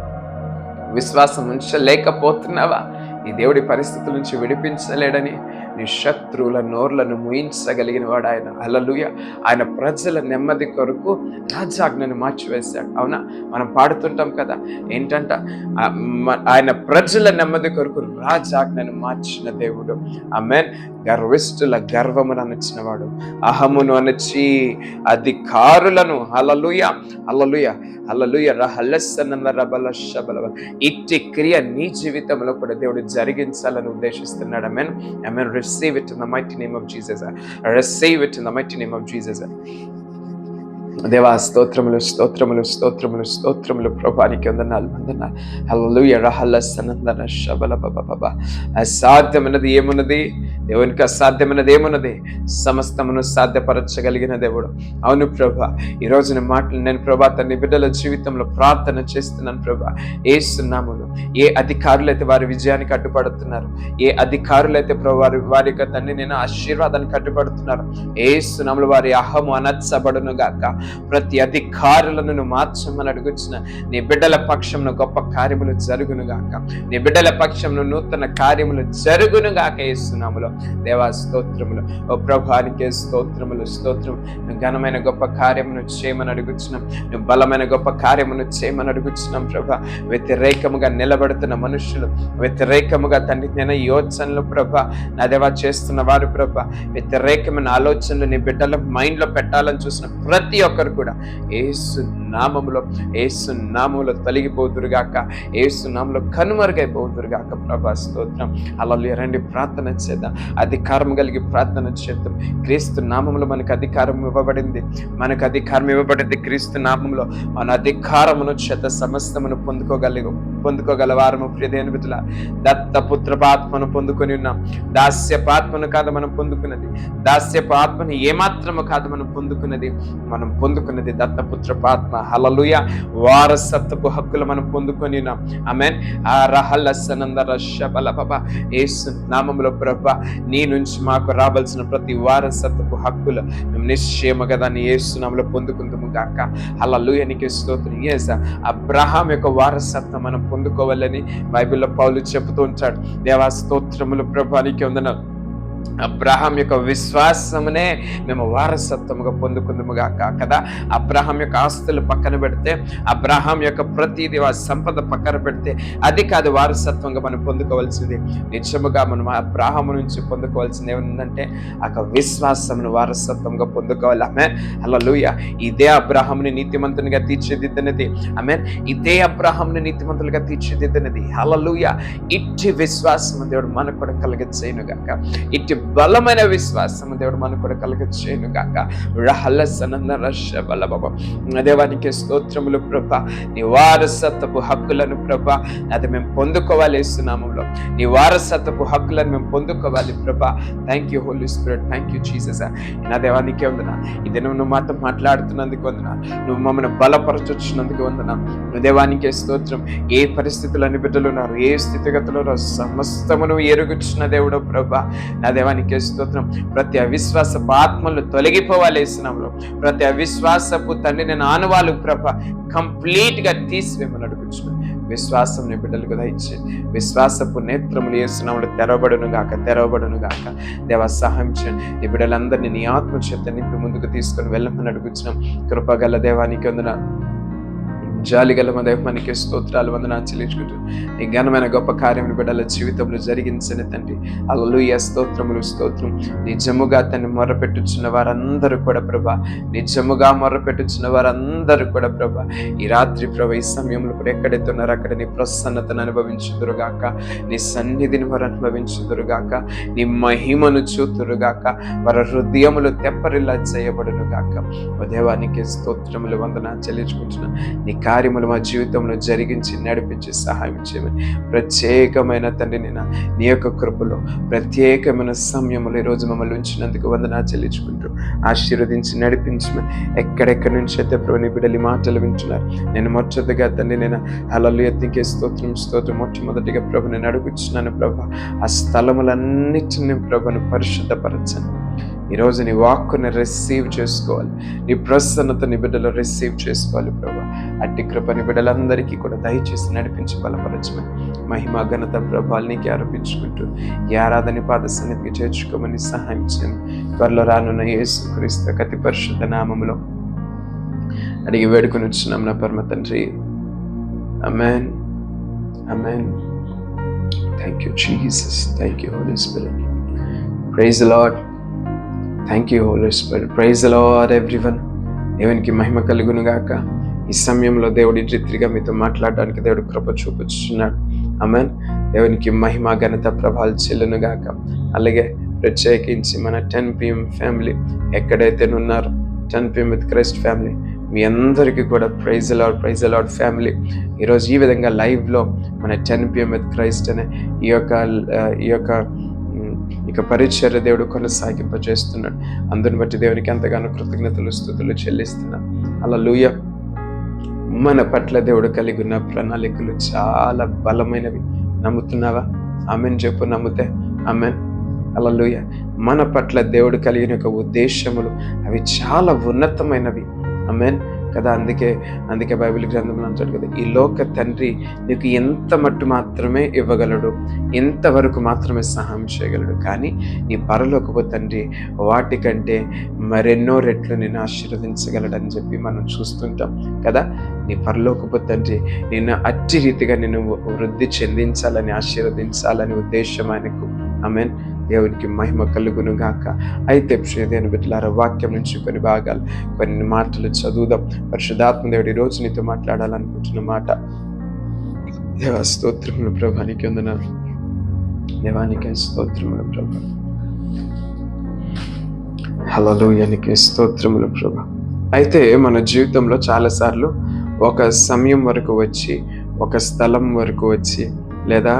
విశ్వాసం ఉంచలేకపోతున్నావా? ఈ దేవుడి పరిస్థితుల నుంచి విడిపించలేడని నీ శత్రువుల నోర్లను ముయించగలిగిన వాడు ఆయన. హల్లెలూయా. ఆయన ప్రజల నెమ్మది కొరకు రాజాజ్ఞను మార్చివేశాడు. అవునా, మనం పాడుతుంటాం కదా, ఏంటంట, ఆయన ప్రజల నెమ్మది కొరకు రాజాజ్ఞను మార్చిన దేవుడు. ఆమేన్. గర్విష్ఠుల గర్వమును అణచినవాడు, అహమును అణచి అధికారులను, హల్లెలూయా హల్లెలూయా హల్లెలూయా, రహలస్సనన్న రబల శబల, ఇట్టి క్రియ నీ జీవితంలో కూడా దేవుడు జరిగించాలని ఉద్దేశిస్తున్నాడు. Amen amen. Receive it in the mighty name of Jesus. Receive it in the mighty name of Jesus. దేవా, స్తోత్రములు స్తోత్రములు స్తోత్రములు స్తోత్రములు. ప్రభానికి వందనాలు వందనాలు. హల్లెలూయా. రహలస్సనందన శబల బబబ. అసాధ్యమైనది ఏమున్నది? దేవునికి అసాధ్యమైనది ఏమున్నది? సమస్తమును సాధ్యపరచగలిగిన దేవుడు. అవును ప్రభా, ఈ రోజున మాటలు నేను ప్రభా తన బిడ్డల జీవితంలో ప్రార్థన చేస్తున్నాను ప్రభా. ఏసునామములో ఏ అధికారులైతే వారి విజయానికి అడ్డుపడుతున్నారు, ఏ అధికారులైతే ప్రభా వారి యొక్క తండ్రి నేను ఆశీర్వాదానికి అడ్డుపడుతున్నారు, ఏసునామములో వారి అహము అనచ్చబడును గాక. ప్రతి అధికారులను నువ్వు మార్చమని అడుగుచున్న నీ బిడ్డల పక్షంలో గొప్ప కార్యములు జరుగును గాక. నీ బిడ్డల పక్షంలో నూతన కార్యములు జరుగును గాక. యేసునామములో దేవా స్తోత్రములు. ఓ ప్రభువానికే స్తోత్రములు స్తోత్రము. నువ్వు ఘనమైన గొప్ప కార్యమును చేయమని అడుగుచున్నాం. నువ్వు బలమైన గొప్ప కార్యమును చేయమని అడుగుచున్నాం ప్రభా. వ్యతిరేకముగా నిలబడుతున్న మనుషులు, వ్యతిరేకముగా తండ్రి నేను యోచనలు ప్రభా నా దేవా చేస్తున్న వారు ప్రభా, వ్యతిరేకమైన ఆలోచనలు నీ బిడ్డల మైండ్ లో పెట్టాలని చూసిన ప్రతి ఒక్కరు కూడా యేసు నామములో తొలగిపోతురుగాక, యేసు నామములో కనుమరుగైపోతురుగాక ప్రభా. స్తోత్రం. అలా రండి ప్రార్థన చేద్దాం, అధికారం కలిగి ప్రార్థన చేద్దాం. క్రీస్తు నామములో మనకు అధికారం ఇవ్వబడింది, మనకు అధికారం ఇవ్వబడింది. క్రీస్తు నామములో మన అధికారమును చేత సమస్తమును పొందుకోగలవారము. ప్రియదేవుని బిడ్డలారా, దత్తపుత్రపాత్మను పొందుకొని ఉన్నాం. దాస్యపాత్మను కాదు మనం పొందుకున్నది, దాస్యపాత్మను ఏమాత్రము కాదు మనం పొందుకున్నది. మనం పొందుకున్నది దత్తపుత్రపాత్మ. హల్లెలూయా. వారసత్వపు హక్కులు మనం పొందుకొని ఉన్నాం. ఆమేన్. ఆ రహలస్సనందర శబల బబ. యేసు నామములో ప్రభా నీ నుంచి మాకు రావాల్సిన ప్రతి వారసత్వపు హక్కులు మేము నిశ్చయముగా దాన్ని యేసు నామములో పొందుకుందాము గాక. హల్లెలూయా. నీకే స్తోత్రం. యేసా, అబ్రహాం యొక్క వారసత్వం మనం పొందుకోవాలని బైబిల్లో పౌలు చెబుతూ ఉంటాడు. దేవా స్తోత్రములు ప్రభా, నీకే వందనాలు. అబ్రహాం యొక్క విశ్వాసమునే మేము వారసత్వముగా పొందుకుందుముగాక కదా. అబ్రహాం యొక్క ఆస్తులు పక్కన పెడితే, అబ్రహాం యొక్క ప్రతిది సంపద పక్కన పెడితే అది కాదు వారసత్వంగా మనం పొందుకోవాల్సింది. నిజముగా మనం అబ్రహాము నుంచి పొందుకోవాల్సింది ఏముందంటే ఆ విశ్వాసమును వారసత్వంగా పొందుకోవాలి. ఆమేన్. హల్లెలూయా. ఇదే అబ్రహాముని నీతిమంతునిగా తీర్చిదిద్దినది. ఆమేన్. ఇదే అబ్రహాముని నీతిమంతులుగా తీర్చిదిద్దినది. హల్లెలూయా. ఇట్టి విశ్వాసం దేవుడు మనకు కూడా కలుగజేయును గాక. ఇట్టి బలమైన విశ్వాసం దేవుడు మనకు కూడా కలుగజేయును గాక. దేవానికి స్తోత్రములు ప్రభా. నీ వారసత్వపు హక్కులను ప్రభా అది మేము పొందుకోవాలి. యేసునామములో నీ వారసత్వపు హక్కులను మేము పొందుకోవాలి ప్రభా. Thank you Holy Spirit, thank you Jesus. నా దేవానికే వందనా. ఇది నువ్వు మాతో మాట్లాడుతున్నందుకు వందనా, నువ్వు మమ్మల్ని బలపరచున్నందుకు వందనా. దేవానికే స్తోత్రం. ఏ పరిస్థితులని బిడ్డలు ఉన్నారు, ఏ స్థితిగతులు సమస్తమును ఎరుగుచున్న దేవుడు ప్రభా. నా దేవానికి స్తోత్రం. ప్రతి అవిశ్వాసపు ఆత్మలు తొలగిపోవాలి యేసునామములో. ప్రతి అవిశ్వాసపు తండ్రి నేను ఆనవాలు ప్రభా కంప్లీట్ గా తీసివేమని అడుగుచున్నాను. విశ్వాసం నీ బిడ్డలకు దయచేయండి. విశ్వాసపు నేత్రములు యేసునామములో తెరవబడును గాక. దేవా సహాయం చేయండి. నీ బిడ్డలందరినీ నీ ఆత్మ చేత నింపి ముందుకు తీసుకొని వెళ్ళమని అడుగుచున్నాం. కృపగల దేవానికి వందనాలు. జాలిగల మా దైవానికి స్తోత్రాలు వందనాలు చెల్లించుకుంటూ నీ ఘనమైన గొప్ప కార్యమును బిడ్డల జీవితంలో జరిగించని తండ్రి. హల్లెలూయా. స్తోత్రములు స్తోత్రం. నిజముగా తను మొర్రపెట్టుచున్న వారందరూ కూడా ప్రభా, నిజముగా మొర్రపెట్టుచున్న వారందరూ కూడా ప్రభా ఈ రాత్రి ప్రభా ఈ సమయంలో కూడా ఎక్కడైతే ఉన్నారో అక్కడ నీ ప్రసన్నతను అనుభవించుదురుగాక, నీ సన్నిధిని వారు అనుభవించుదురుగాక, నీ మహిమను చూతురుగాక, వారి హృదయములు తెప్పరిల్లా చేయబడును గాక. దేవానికి స్తోత్రములు వందనాలు చెల్లించుకుంటున్నా. నీ కార్యములు మా జీవితంలో జరిగించి నడిపించి సహాయం చేయమని ప్రత్యేకమైన తండ్రి నేను నీ యొక్క కృపలో ప్రత్యేకమైన సమయంలో ఈరోజు మమ్మల్ని ఉంచినందుకు వందనాలు చెల్లించుకుంటూ ఆశీర్వదించి నడిపించమని. ఎక్కడెక్కడి నుంచి అయితే ప్రభు నీ బిడ్డలు మాటలు వింటున్నారు, నేను మొట్టమొదటిగా తండ్రి నేను హల్లెలూయా నీకే స్తోత్రం మొట్టమొదటిగా ప్రభు నేను అడుగుచున్నాను ప్రభా, ఆ స్థలములన్నిటిని ప్రభును పరిశుద్ధపరచండి. ఈరోజు నీ వాక్కుని రిసీవ్ చేసుకోవాలి, నీ ప్రసన్నత నీ బిడ్డలో రిసీవ్ చేసుకోవాలి ప్రభా. అట్టి కృపని బిడ్డలందరికీ కూడా దయచేసి నడిపించి బలపరచమని మహిమ ఘనత ప్రభావాలు నీకే ఆరోపించుకుంటూ ఈ ఆరాధన పాద సన్నిధికి చేర్చుకోమని సహాయం చేయండి. త్వరలో రానున్న యేసుక్రీస్తు అతి పరిశుద్ధ నామములో అడిగి వేడుకొని వచ్చినాం నా పరమ తండ్రి. Amen. Amen. Thank you Jesus. Thank you Holy Spirit. Praise the Lord. Thank you Holy Spirit. Praise the Lord everyone. దేవునికి మహిమ కలుగును గాక. ఈ సమయంలో దేవుడి రీతిగా మీతో మాట్లాడడానికి దేవుడు కృప చూపుచున్నాడు. ఆమేన్. దేవునికి మహిమ ఘనత ప్రభావాలు చెల్లును గాక. అలాగే ప్రత్యేకించి మన 10 PM ఫ్యామిలీ ఎక్కడైతే ఉన్నారో 10 PM విత్ క్రైస్ట్ ఫ్యామిలీ మీ అందరికీ కూడా ప్రైజ్ ది లార్డ్ ఫ్యామిలీ. ఈరోజు ఈ విధంగా లైవ్లో మన 10 PM విత్ క్రైస్ట్ అనే ఈ యొక్క పరిచర్య దేవుడు కొనసాగింపజేస్తున్నాడు. అందుని బట్టి దేవునికి ఎంతగానో కృతజ్ఞతలు స్తుతులు చెల్లిస్తున్నాం. హల్లెలూయా. మన పట్ల దేవుడు కలిగి ఉన్న ప్రణాళికలు చాలా బలమైనవి. నమ్ముతున్నావా? ఆమెన్ చెప్పు. నమ్మితే ఆమెన్. హల్లెలూయా. మన పట్ల దేవుడు కలిగిన యొక్క ఉద్దేశములు అవి చాలా ఉన్నతమైనవి. ఆమెన్ కదా. అందుకే బైబిల్ గ్రంథంలో అంటాడు కదా, ఈ లోక తండ్రి నీకు ఎంత మట్టు మాత్రమే ఇవ్వగలడు, ఎంతవరకు మాత్రమే సహాయం చేయగలడు. కానీ నీ పరలోకపు తండ్రి వాటికంటే మరెన్నో రెట్లు నిన్ను ఆశీర్వదించగలడని చెప్పి మనం చూస్తుంటాం కదా. నీ పరలోకపు తండ్రి నిన్ను అట్టి రీతిగా నిన్ను వృద్ధి చెందించాలని, ఆశీర్వదించాలని ఉద్దేశం ఆయనకు. ఆమేన్. దేవునికి మహిమ కలుగును గాక. అయితే ప్రియదేవుని బిడ్డలారా, వాక్యం నుంచి కొన్ని భాగాలు, కొన్ని మాటలు చదువుదాం. పరిశుద్ధాత్మ దేవుడు ఈ రోజు నీతో మాట్లాడాలనుకుంటున్న మాట. దేవా స్తోత్రములు ప్రభా, నీకు వందనాలు. దేవానికి స్తోత్రములు ప్రభా. హల్లెలూయా. నీకు స్తోత్రములు ప్రభా. అయితే మన జీవితంలో చాలాసార్లు ఒక సమయం వరకు వచ్చి, ఒక స్థలం వరకు వచ్చి, లేదా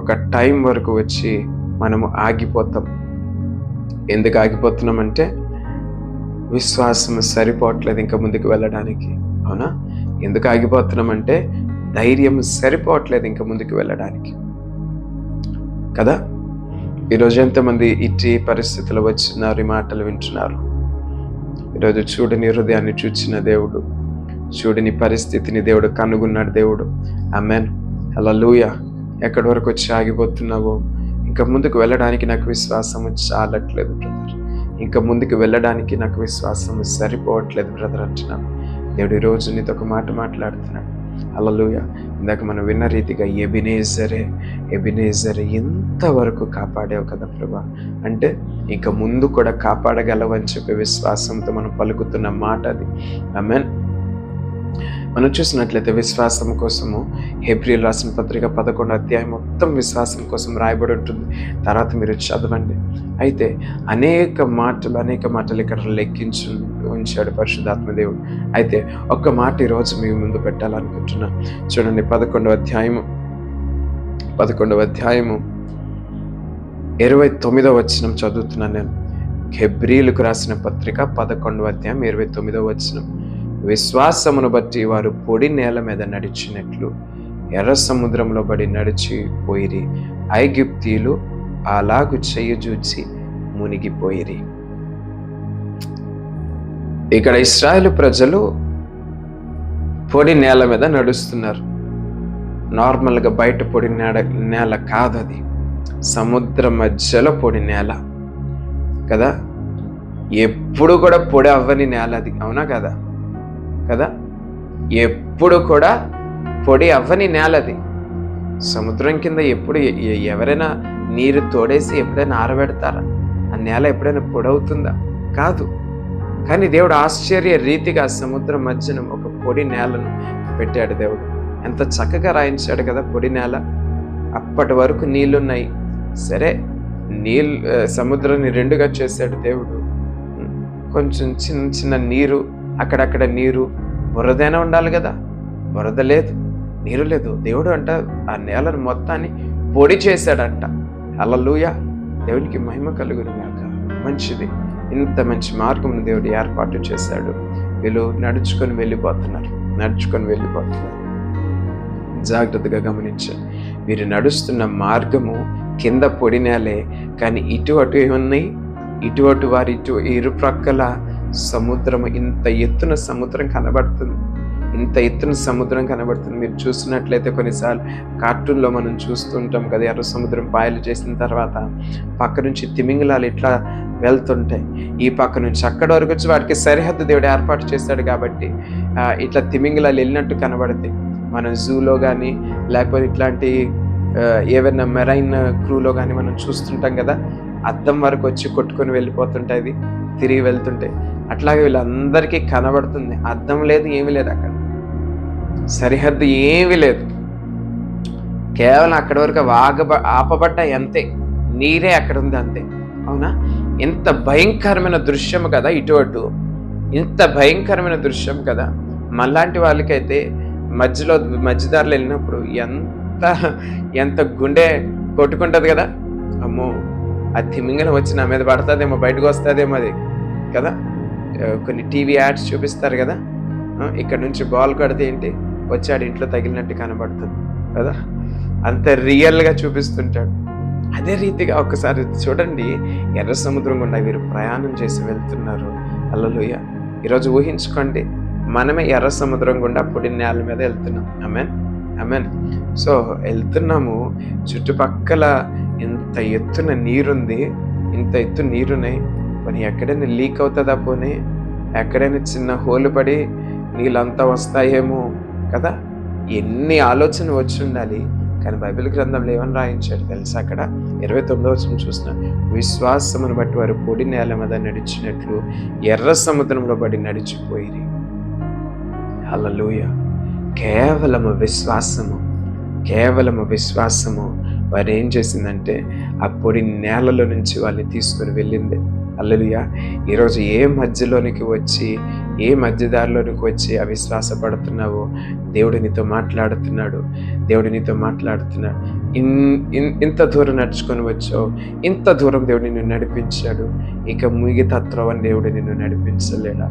ఒక టైం వరకు వచ్చి మనము ఆగిపోతాం. ఎందుకు ఆగిపోతున్నామంటే విశ్వాసం సరిపోవట్లేదు ఇంకా ముందుకు వెళ్ళడానికి. అవునా? ఎందుకు ఆగిపోతున్నామంటే ధైర్యం సరిపోవట్లేదు ఇంకా ముందుకు వెళ్ళడానికి కదా. ఈరోజు ఎంతమంది ఇట్టి పరిస్థితులు వచ్చినారు, ఈ మాటలు వింటున్నారు. ఈరోజు చూడని హృదయాన్ని చూచిన దేవుడు, చూడని పరిస్థితిని దేవుడు కనుగొన్నాడు దేవుడు. ఆమేన్. హల్లెలూయా. ఎక్కడి వరకు వచ్చి ఆగిపోతున్నావో, ఇంకా ముందుకు వెళ్ళడానికి నాకు విశ్వాసము చాలట్లేదు బ్రదర్, ఇంకా ముందుకు వెళ్ళడానికి నాకు విశ్వాసము సరిపోవట్లేదు బ్రదర్ అంటున్నాను. దేవుడు ఈరోజు నీతో ఒక మాట మాట్లాడుతున్నాడు. హల్లెలూయా. ఇందాక మనం విన్న రీతిగా ఎబినేజరే ఎంతవరకు కాపాడావు కదా ప్రభా అంటే, ఇంకా ముందు కూడా కాపాడగలవని చెప్పి విశ్వాసంతో మనం పలుకుతున్న మాట అది. ఆమేన్. మనం చూసినట్లయితే విశ్వాసం కోసము హెబ్రీయులు రాసిన పత్రిక 11వ అధ్యాయం మొత్తం విశ్వాసం కోసం రాయబడి ఉంటుంది. తర్వాత మీరు చదవండి. అయితే అనేక మాటలు ఇక్కడ లెక్కించి ఉంచాడు పరిశుద్ధాత్మ దేవుడు. అయితే ఒక్క మాట ఈరోజు మీ ముందు పెట్టాలనుకుంటున్నా. చూడండి, 11వ అధ్యాయము 29వ వచనం చదువుతున్నాను నేను. హెబ్రీయులకు రాసిన పత్రిక 11వ అధ్యాయం 29వ వచనం. విశ్వాసమును బట్టి వారు పొడి నేల మీద నడిచినట్లు ఎర్ర సముద్రంలో బడి నడిచిపోయిరి, ఐగుప్తీయులు అలాగు చెయ్యజూచి మునిగిపోయిరి. ఇక్కడ ఇశ్రాయేలు ప్రజలు పొడి నేల మీద నడుస్తున్నారు. నార్మల్గా బయట పొడి నేల కాదు, అది సముద్ర మధ్యలో పొడి నేల కదా. ఎప్పుడు కూడా పొడి అవ్వని నేల అది. అవునా కదా? ఎప్పుడు కూడా పొడి అవ్వని నేలది. సముద్రం కింద ఎప్పుడు ఎవరైనా నీరు తోడేసి ఎప్పుడైనా ఆరబెడతారా? ఆ నేల ఎప్పుడైనా పొడవుతుందా? కాదు. కానీ దేవుడు ఆశ్చర్య రీతిగా సముద్రం మధ్యన ఒక పొడి నేలను పెట్టాడు దేవుడు. ఎంత చక్కగా రాయించాడు కదా పొడి నేల. అప్పటి వరకు నీళ్లున్నాయి. సరే, సముద్రాన్ని రెండుగా చేశాడు దేవుడు. కొంచెం చిన్న చిన్న నీరు, అక్కడక్కడ నీరు, బురదైనా ఉండాలి కదా. బురద లేదు, నీరు లేదు. దేవుడు అంట ఆ నేలను మొత్తాన్ని పొడి చేశాడంట. హల్లెలూయా. దేవునికి మహిమ కలుగును గాక. మంచిది. ఇంత మంచి మార్గం దేవుడు ఏర్పాటు చేశాడు. వీళ్ళు నడుచుకొని వెళ్ళిపోతున్నారు. జాగ్రత్తగా గమనించండి. వీరు నడుస్తున్న మార్గము కింద పొడి నేలే, కానీ ఇటు అటు ఏమున్నాయి? ఇటు వారి ఇరు ప్రక్కల సముద్రం ఇంత ఎత్తున సముద్రం కనబడుతుంది, ఇంత ఎత్తున సముద్రం కనబడుతుంది. మీరు చూసినట్లయితే కొన్నిసార్లు కార్టూన్లో మనం చూస్తుంటాం కదా, ఎర్ర సముద్రం పాయలు చేసిన తర్వాత పక్క నుంచి తిమింగలాలు ఇట్లా వెళ్తుంటాయి. ఈ పక్క నుంచి అక్కడ వరకు వచ్చి వాటికి సరిహద్దు దేవుడు ఏర్పాటు చేశాడు కాబట్టి ఇట్లా తిమింగలాలు వెళ్ళినట్టు కనబడతాయి. మనం జూలో కానీ లేకపోతే ఇట్లాంటి ఏవైనా మెరైన్ క్రూలో కానీ మనం చూస్తుంటాం కదా, అద్దం వరకు వచ్చి కొట్టుకొని వెళ్ళిపోతుంటాయి, తిరిగి వెళ్తుంటాయి. అట్లాగే వీళ్ళందరికీ కనబడుతుంది, అద్దం లేదు, ఏమీ లేదు, అక్కడ సరిహద్దు ఏమీ లేదు, కేవలం అక్కడి వరకు ఆపబడ్డ అంతే, నీరే అక్కడ ఉంది అంతే. అవునా? ఎంత భయంకరమైన దృశ్యం కదా, ఇటు అటు ఇంత భయంకరమైన దృశ్యం కదా. మళ్ళాంటి వాళ్ళకైతే మధ్యదారులు వెళ్ళినప్పుడు ఎంత గుండె కొట్టుకుంటుంది కదా, అమ్మో ఆ తిమింగలం వచ్చి నా మీద పడుతుందేమో, బయటకు వస్తుందేమో అది కదా. కొన్ని టీవీ యాడ్స్ చూపిస్తారు కదా, ఇక్కడ నుంచి బాల్ కొడితే ఏంటి వచ్చాడు ఇంట్లో తగిలినట్టు కనబడుతుంది కదా, అంత రియల్గా చూపిస్తుంటాడు. అదే రీతిగా ఒకసారి చూడండి, ఎర్ర సముద్రం గుండా వీరు ప్రయాణం చేసి వెళ్తున్నారు. హల్లెలూయా. ఈరోజు ఊహించుకోండి, మనమే ఎర్ర సముద్రం గుండా పొడి నేల మీద వెళ్తున్నాం. ఆమేన్, ఆమేన్. సో వెళ్తున్నాము, చుట్టుపక్కల ఇంత ఎత్తున నీరుంది, ఇంత ఎత్తు నీరున్నాయి. పోనీ ఎక్కడైనా లీక్ అవుతుందా, పోనీ ఎక్కడైనా చిన్న హోలు పడి నీళ్ళంతా వస్తాయేమో కదా, ఎన్ని ఆలోచన వచ్చి ఉండాలి. కానీ బైబిల్ గ్రంథంలో ఏమని రాయించాడు తెలుసా? అక్కడ 29వ వచనం చూసిన, విశ్వాసమును బట్టి వారు పొడి నేల మీద నడిచినట్లు ఎర్ర సముద్రంలో పడి నడిచిపోయిరి. హల్లెలూయా. కేవలము విశ్వాసము వారు ఏం చేసిందంటే ఆ పొడి నేలలో నుంచి వాళ్ళని తీసుకొని వెళ్ళింది. హల్లెలూయా. ఈరోజు ఏ మధ్యదారిలోనికి వచ్చి అవిశ్వాసపడుతున్నావో దేవుడు నీతో మాట్లాడుతున్నాడు. ఇంత దూరం నడుచుకొని వచ్చావు, ఇంత దూరం దేవుడు నిన్ను నడిపించాడు, ఇక మిగతా త్రోవని దేవుడు నిన్ను నడిపించలేడా?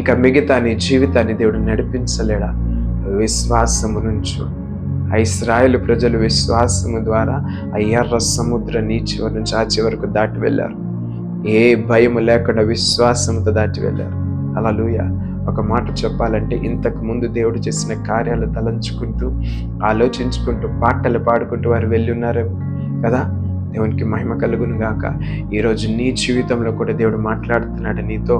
ఇంకా మిగతా నీ జీవితాన్ని దేవుడు నడిపించలేడా? విశ్వాసము నుంచు ఆ ఇశ్రాయేలు ప్రజలు విశ్వాసము ద్వారా ఆ ఎర్ర సముద్ర నీ చివరి నుంచి ఆ చివరకు దాటి వెళ్ళారు. ఏ భయము లేకుండా విశ్వాసంతో దాటి వెళ్ళారు. హల్లెలూయా. ఒక మాట చెప్పాలంటే, ఇంతకు ముందు దేవుడు చేసిన కార్యాలు తలంచుకుంటూ ఆలోచించుకుంటూ పాటలు పాడుకుంటూ వారు వెళ్ళి ఉన్నారేమో కదా. దేవునికి మహిమ కలుగును గాక. ఈరోజు నీ జీవితంలో కూడా దేవుడు మాట్లాడుతున్నాడు నీతో.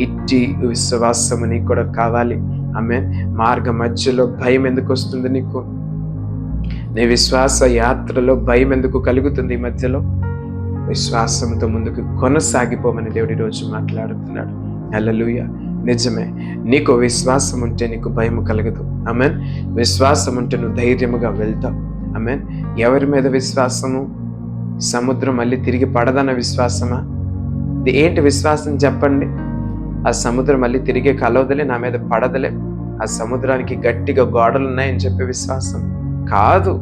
ఇట్టి విశ్వాసము నీకు కూడా కావాలి. ఆమేన్. మార్గ మధ్యలో భయం ఎందుకు వస్తుంది నీకు? నీ విశ్వాస యాత్రలో భయం ఎందుకు కలుగుతుంది? ఈ మధ్యలో విశ్వాసంతో ముందుకు కొనసాగిపోమని దేవుడు ఈరోజు మాట్లాడుతున్నాడు. హల్లెలూయా. నిజమే, నీకు విశ్వాసం ఉంటే నీకు భయం కలగదు. ఆమేన్. విశ్వాసం ఉంటే నువ్వు ధైర్యముగా వెళ్తావు. ఆమేన్. ఎవరి మీద విశ్వాసము? సముద్రం మళ్ళీ తిరిగి పడదన్న విశ్వాసమా? ఏంటి విశ్వాసం చెప్పండి? ఆ సముద్రం మళ్ళీ తిరిగి కలవదలే, నా మీద పడదలే, ఆ సముద్రానికి గట్టిగా గోడలు ఉన్నాయని చెప్పే విశ్వాసం కాదు.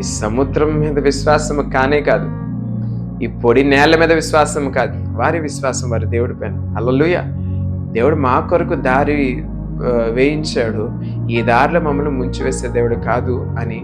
ఈ సముద్రం మీద విశ్వాసం కానే కాదు, ఈ పొడి నేల మీద విశ్వాసం కాదు. వారి విశ్వాసం వారి దేవుడి పైన. హల్లెలూయా. దేవుడు మా కొరకు దారి వేయించాడు, ఈ దారిలో మమ్మల్ని ముంచివేసే దేవుడు కాదు అని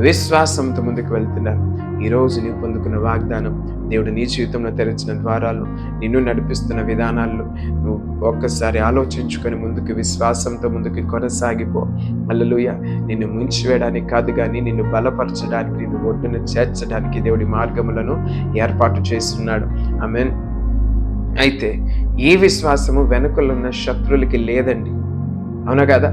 విశ్వాసంతో ముందుకు వెళ్తున్నారు. ఈరోజు నీవు పొందుకున్న వాగ్దానం, దేవుడు నీ జీవితంలో తెరిచిన ద్వారాలు, నిన్ను నడిపిస్తున్న విధానాల్లో నువ్వు ఒక్కసారి ఆలోచించుకొని ముందుకు విశ్వాసంతో ముందుకు కొనసాగిపో. హల్లెలూయా. నిన్ను ముంచివేయడానికి కాదు కానీ నిన్ను బలపరచడానికి, నిన్ను ఒడ్డున చేర్చడానికి దేవుడి మార్గములను ఏర్పాటు చేస్తున్నాడు. ఆమేన్. అయితే ఈ విశ్వాసము వెనుకలున్న శత్రువులకి లేదండి. అవునా కదా?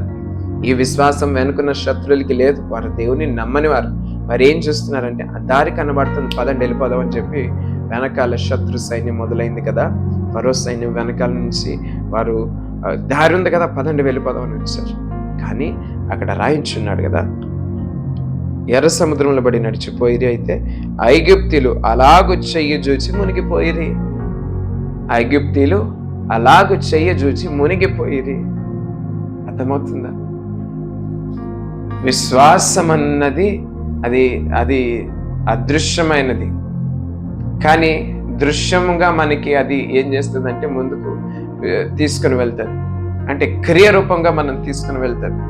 ఈ విశ్వాసం వెనుకున్న శత్రువులకి లేదు. వారు దేవుని నమ్మని వారు. మరి ఏం చేస్తున్నారంటే, ఆ దారి కనబడుతుంది, పదండి వెళ్ళిపోదాం అని చెప్పి వెనకాల శత్రు సైన్యం మొదలైంది కదా. ఫరో సైన్యం వెనకాల నుంచి వారు దారి ఉంది కదా, పదండి వెళ్ళిపోదాం అని వచ్చారు. కానీ అక్కడ రాయించున్నాడు కదా, ఎర్ర సముద్రంలో పడి నడిచిపోయిరి. అయితే ఐగుప్తీయులు అలాగు చెయ్యి చూచి మునిగిపోయిరి. ఐగుప్తీయులు అలాగు చెయ్యి చూచి మునిగిపోయిరి. అర్థమవుతుందా? విశ్వాసం అన్నది అది అదృశ్యమైనది, కానీ దృశ్యముగా మనకి అది ఏం చేస్తుందంటే ముందుకు తీసుకుని వెళ్తుంది. అంటే క్రియారూపంగా మనం తీసుకుని వెళ్తుంది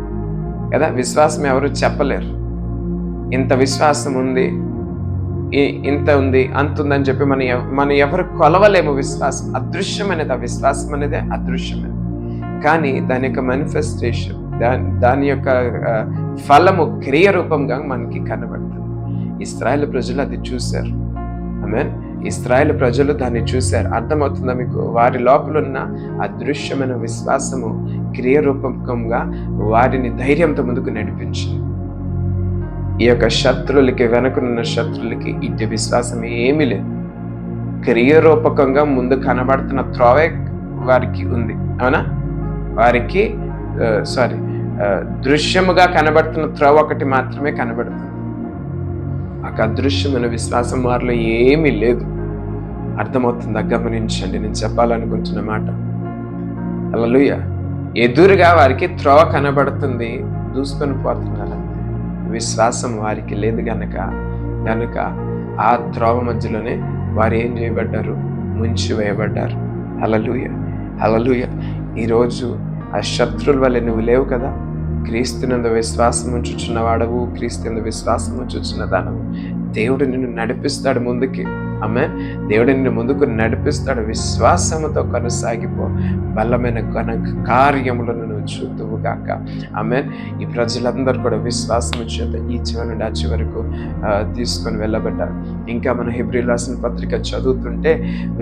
కదా. విశ్వాసం ఎవరు చెప్పలేరు. ఇంత విశ్వాసం ఉంది, ఇంత ఉంది అంత ఉందని చెప్పి మనం ఎవరు కొలవలేము. విశ్వాసం అదృశ్యమైనది. ఆ విశ్వాసం అనేది అదృశ్యమైనది, కానీ దాని యొక్క మేనిఫెస్టేషన్, దాని యొక్క ఫలము క్రియ రూపంగా మనకి కనబడుతుంది. ఇశ్రాయేలు ప్రజలు అది చూశారు. ఆమేన్. ఇశ్రాయేలు ప్రజలు దాన్ని చూశారు. అర్థమవుతుందా మీకు? వారి లోపల ఉన్న అదృశ్యమైన విశ్వాసము క్రియారూపకంగా వారిని ధైర్యంతో ముందుకు నడిపించింది. ఈ యొక్క శత్రువులకి, వెనకనున్న శత్రువులకి ఇటు విశ్వాసం ఏమీ లేదు. క్రియారూపకంగా ముందు కనబడుతున్న త్రోవే వారికి ఉంది. అవునా? వారికి దృశ్యముగా కనబడుతున్న త్రోవ ఒకటి మాత్రమే కనబడుతుంది. ఆ అదృశ్యమైన విశ్వాసం వారిలో ఏమీ లేదు. అర్థమవుతుందా? గమనించండి నేను చెప్పాలనుకుంటున్న మాట. హల్లెలూయా. ఎదురుగా వారికి త్రోవ కనబడుతుంది, దూసుకొని పోతున్నారు అంతే. విశ్వాసం వారికి లేదు గనక ఆ త్రోవ మధ్యలోనే వారు ఏం చేయబడ్డారు? ముంచి వేయబడ్డారు. హల్లెలూయా, హల్లెలూయా. ఈరోజు ఆ శత్రువుల వల్ల నువ్వు లేవు కదా. క్రీస్తునందు విశ్వాసం ఉంచుచున్న వాడవు, క్రీస్తునందు విశ్వాసం ఉంచుచున్న దానవు. దేవుడు నిన్ను నడిపిస్తాడు ముందుకి. ఆమేన్. దేవుడు నిన్ను ముందుకు నడిపిస్తాడు. విశ్వాసముతో కొనసాగిపో. బలమైన కార్యములను నువ్వు చూద్దువు గాక. ఆమేన్. ఈ ప్రజలందరూ కూడా విశ్వాసం చేత ఈ చివరి నుండి ఆ చివరకు తీసుకొని వెళ్ళబడ్డారు. ఇంకా మన హెబ్రీయులకు రాసిన పత్రిక చదువుతుంటే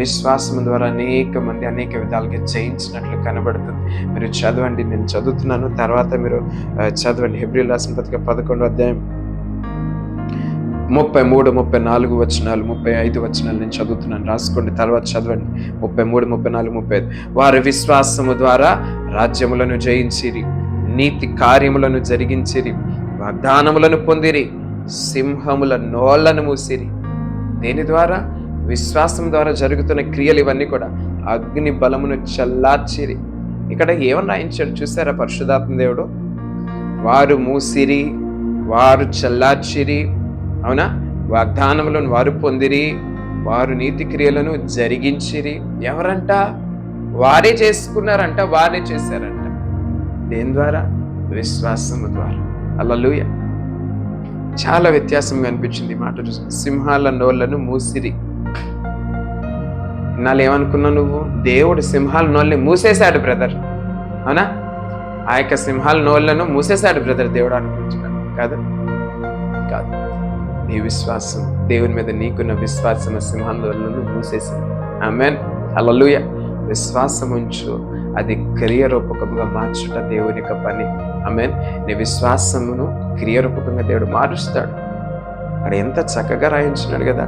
విశ్వాసం ద్వారా అనేక మంది అనేక విధాలుగా జయించినట్లు కనబడుతుంది. మీరు చదవండి, నేను చదువుతున్నాను, తర్వాత మీరు చదవండి. హెబ్రీయులకు రాసిన పత్రిక 11వ అధ్యాయం 33, 34 వచనాలు, 35 వచనాలు నేను చదువుతున్నాను, రాసుకోండి, తర్వాత చదవండి. 33, 34, 35. వారి విశ్వాసము ద్వారా రాజ్యములను జయించిరి, నీతి కార్యములను జరిగించిరి, వాగ్దానములను పొందిరి, సింహముల నోళ్లను మూసిరి. దేని ద్వారా? విశ్వాసం ద్వారా జరుగుతున్న క్రియలు ఇవన్నీ కూడా. అగ్ని బలమును చల్లార్చిరి. ఇక్కడ ఏమని రాయించాడు చూసారా పరిశుద్ధాత్మ దేవుడు? వారు మూసిరి, వారు చల్లార్చిరి. అవునా? వాగ్దానములను వారు పొందిరి, వారు నీతి క్రియలను జరిగించిరి. ఎవరంట? వారే చేసుకున్నారంట, వారే చేశారంట. దేని ద్వారా? విశ్వాసము ద్వారా. హల్లెలూయా. చాలా వ్యత్యాసంగా అనిపించింది ఈ మాట చూసి. సింహాల నోళ్లను మూసిరి. ఇన్నాళ్ళు ఏమనుకున్నావు నువ్వు? దేవుడు సింహాల నోళ్ళని మూసేశాడు బ్రదర్. అవునా? ఆ యొక్క సింహాల నోళ్లను మూసేశాడు బ్రదర్ దేవుడు అనుకుంటున్నాను. కాదు, కాదు. నీ విశ్వాసం, దేవుని మీద నీకున్న విశ్వాసం సింహాలను మూసేసింది. ఆమేన్. హల్లెలూయా. విశ్వాసం ఉంచు, అది క్రియారూపకంగా మార్చుట దేవుని యొక్క పని. ఆమేన్. నీ విశ్వాసమును క్రియారూపకంగా దేవుడు మారుస్తాడు. అక్కడ ఎంత చక్కగా రాయించినాడు కదా.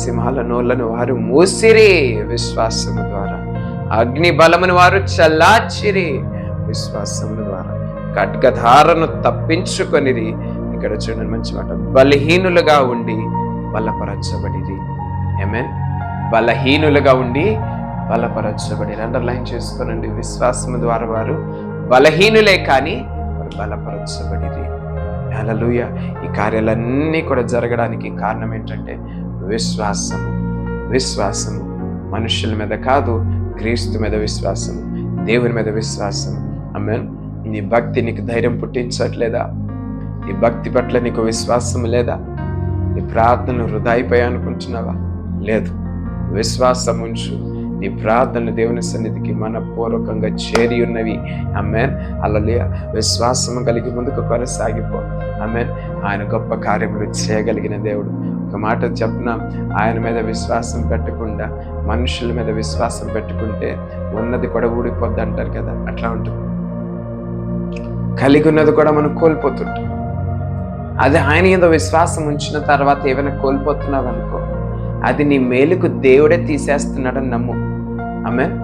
సింహాల నోళ్లను వారు మూసిరి విశ్వాసము ద్వారా, అగ్ని బలమును వారు చల్లార్చిరి విశ్వాసము ద్వారా, ఖడ్గధారను తప్పించుకొనిరి. ఇక్కడ చూడండి మంచి మాట. బలహీనులుగా ఉండి బలపరచబడిరి. ఆమేన్. బలహీనులుగా ఉండి బలపరచబడిరి. అండర్లైన్ చేసుకోనండి. విశ్వాసము ద్వారా వారు బలహీనులే కానీ వారు బలపరచబడిరి. హల్లెలూయా. ఈ కార్యాలన్నీ కూడా జరగడానికి కారణం ఏంటంటే విశ్వాసము. విశ్వాసము మనుషుల మీద కాదు, క్రీస్తు మీద విశ్వాసము, దేవుని మీద విశ్వాసము. ఆమేన్. నీ భక్తి నీకు ధైర్యం పుట్టించట్లేదా? నీ భక్తి పట్ల నీకు విశ్వాసం లేదా? నీ ప్రార్థనలు వృధా అయిపోయా అనుకుంటున్నావా? లేదు. విశ్వాసం ఉంచు. నీ ప్రార్థనలు దేవుని సన్నిధికి మనపూర్వకంగా చేరి ఉన్నవి. ఆమేన్. హల్లెలూయా. విశ్వాసం కలిగి ముందుకు కొనసాగిపో. ఆమేన్. ఆయన గొప్ప కార్యములు చేయగలిగిన దేవుడు. ఒక మాట చెప్పిన, ఆయన మీద విశ్వాసం పెట్టకుండా మనుషుల మీద విశ్వాసం పెట్టుకుంటే ఉన్నది కూడా ఊడిపోద్ది అంటారు కదా, అట్లా ఉంటుంది. కలిగి ఉన్నది కూడా మనం కోల్పోతుంటాం. అది ఆయన ఏదో విశ్వాసం ఉంచిన తర్వాత ఏమైనా కోల్పోతున్నావు అనుకో, అది నీ మేలుకు దేవుడే తీసేస్తున్నాడని నమ్ము. ఆమేన్.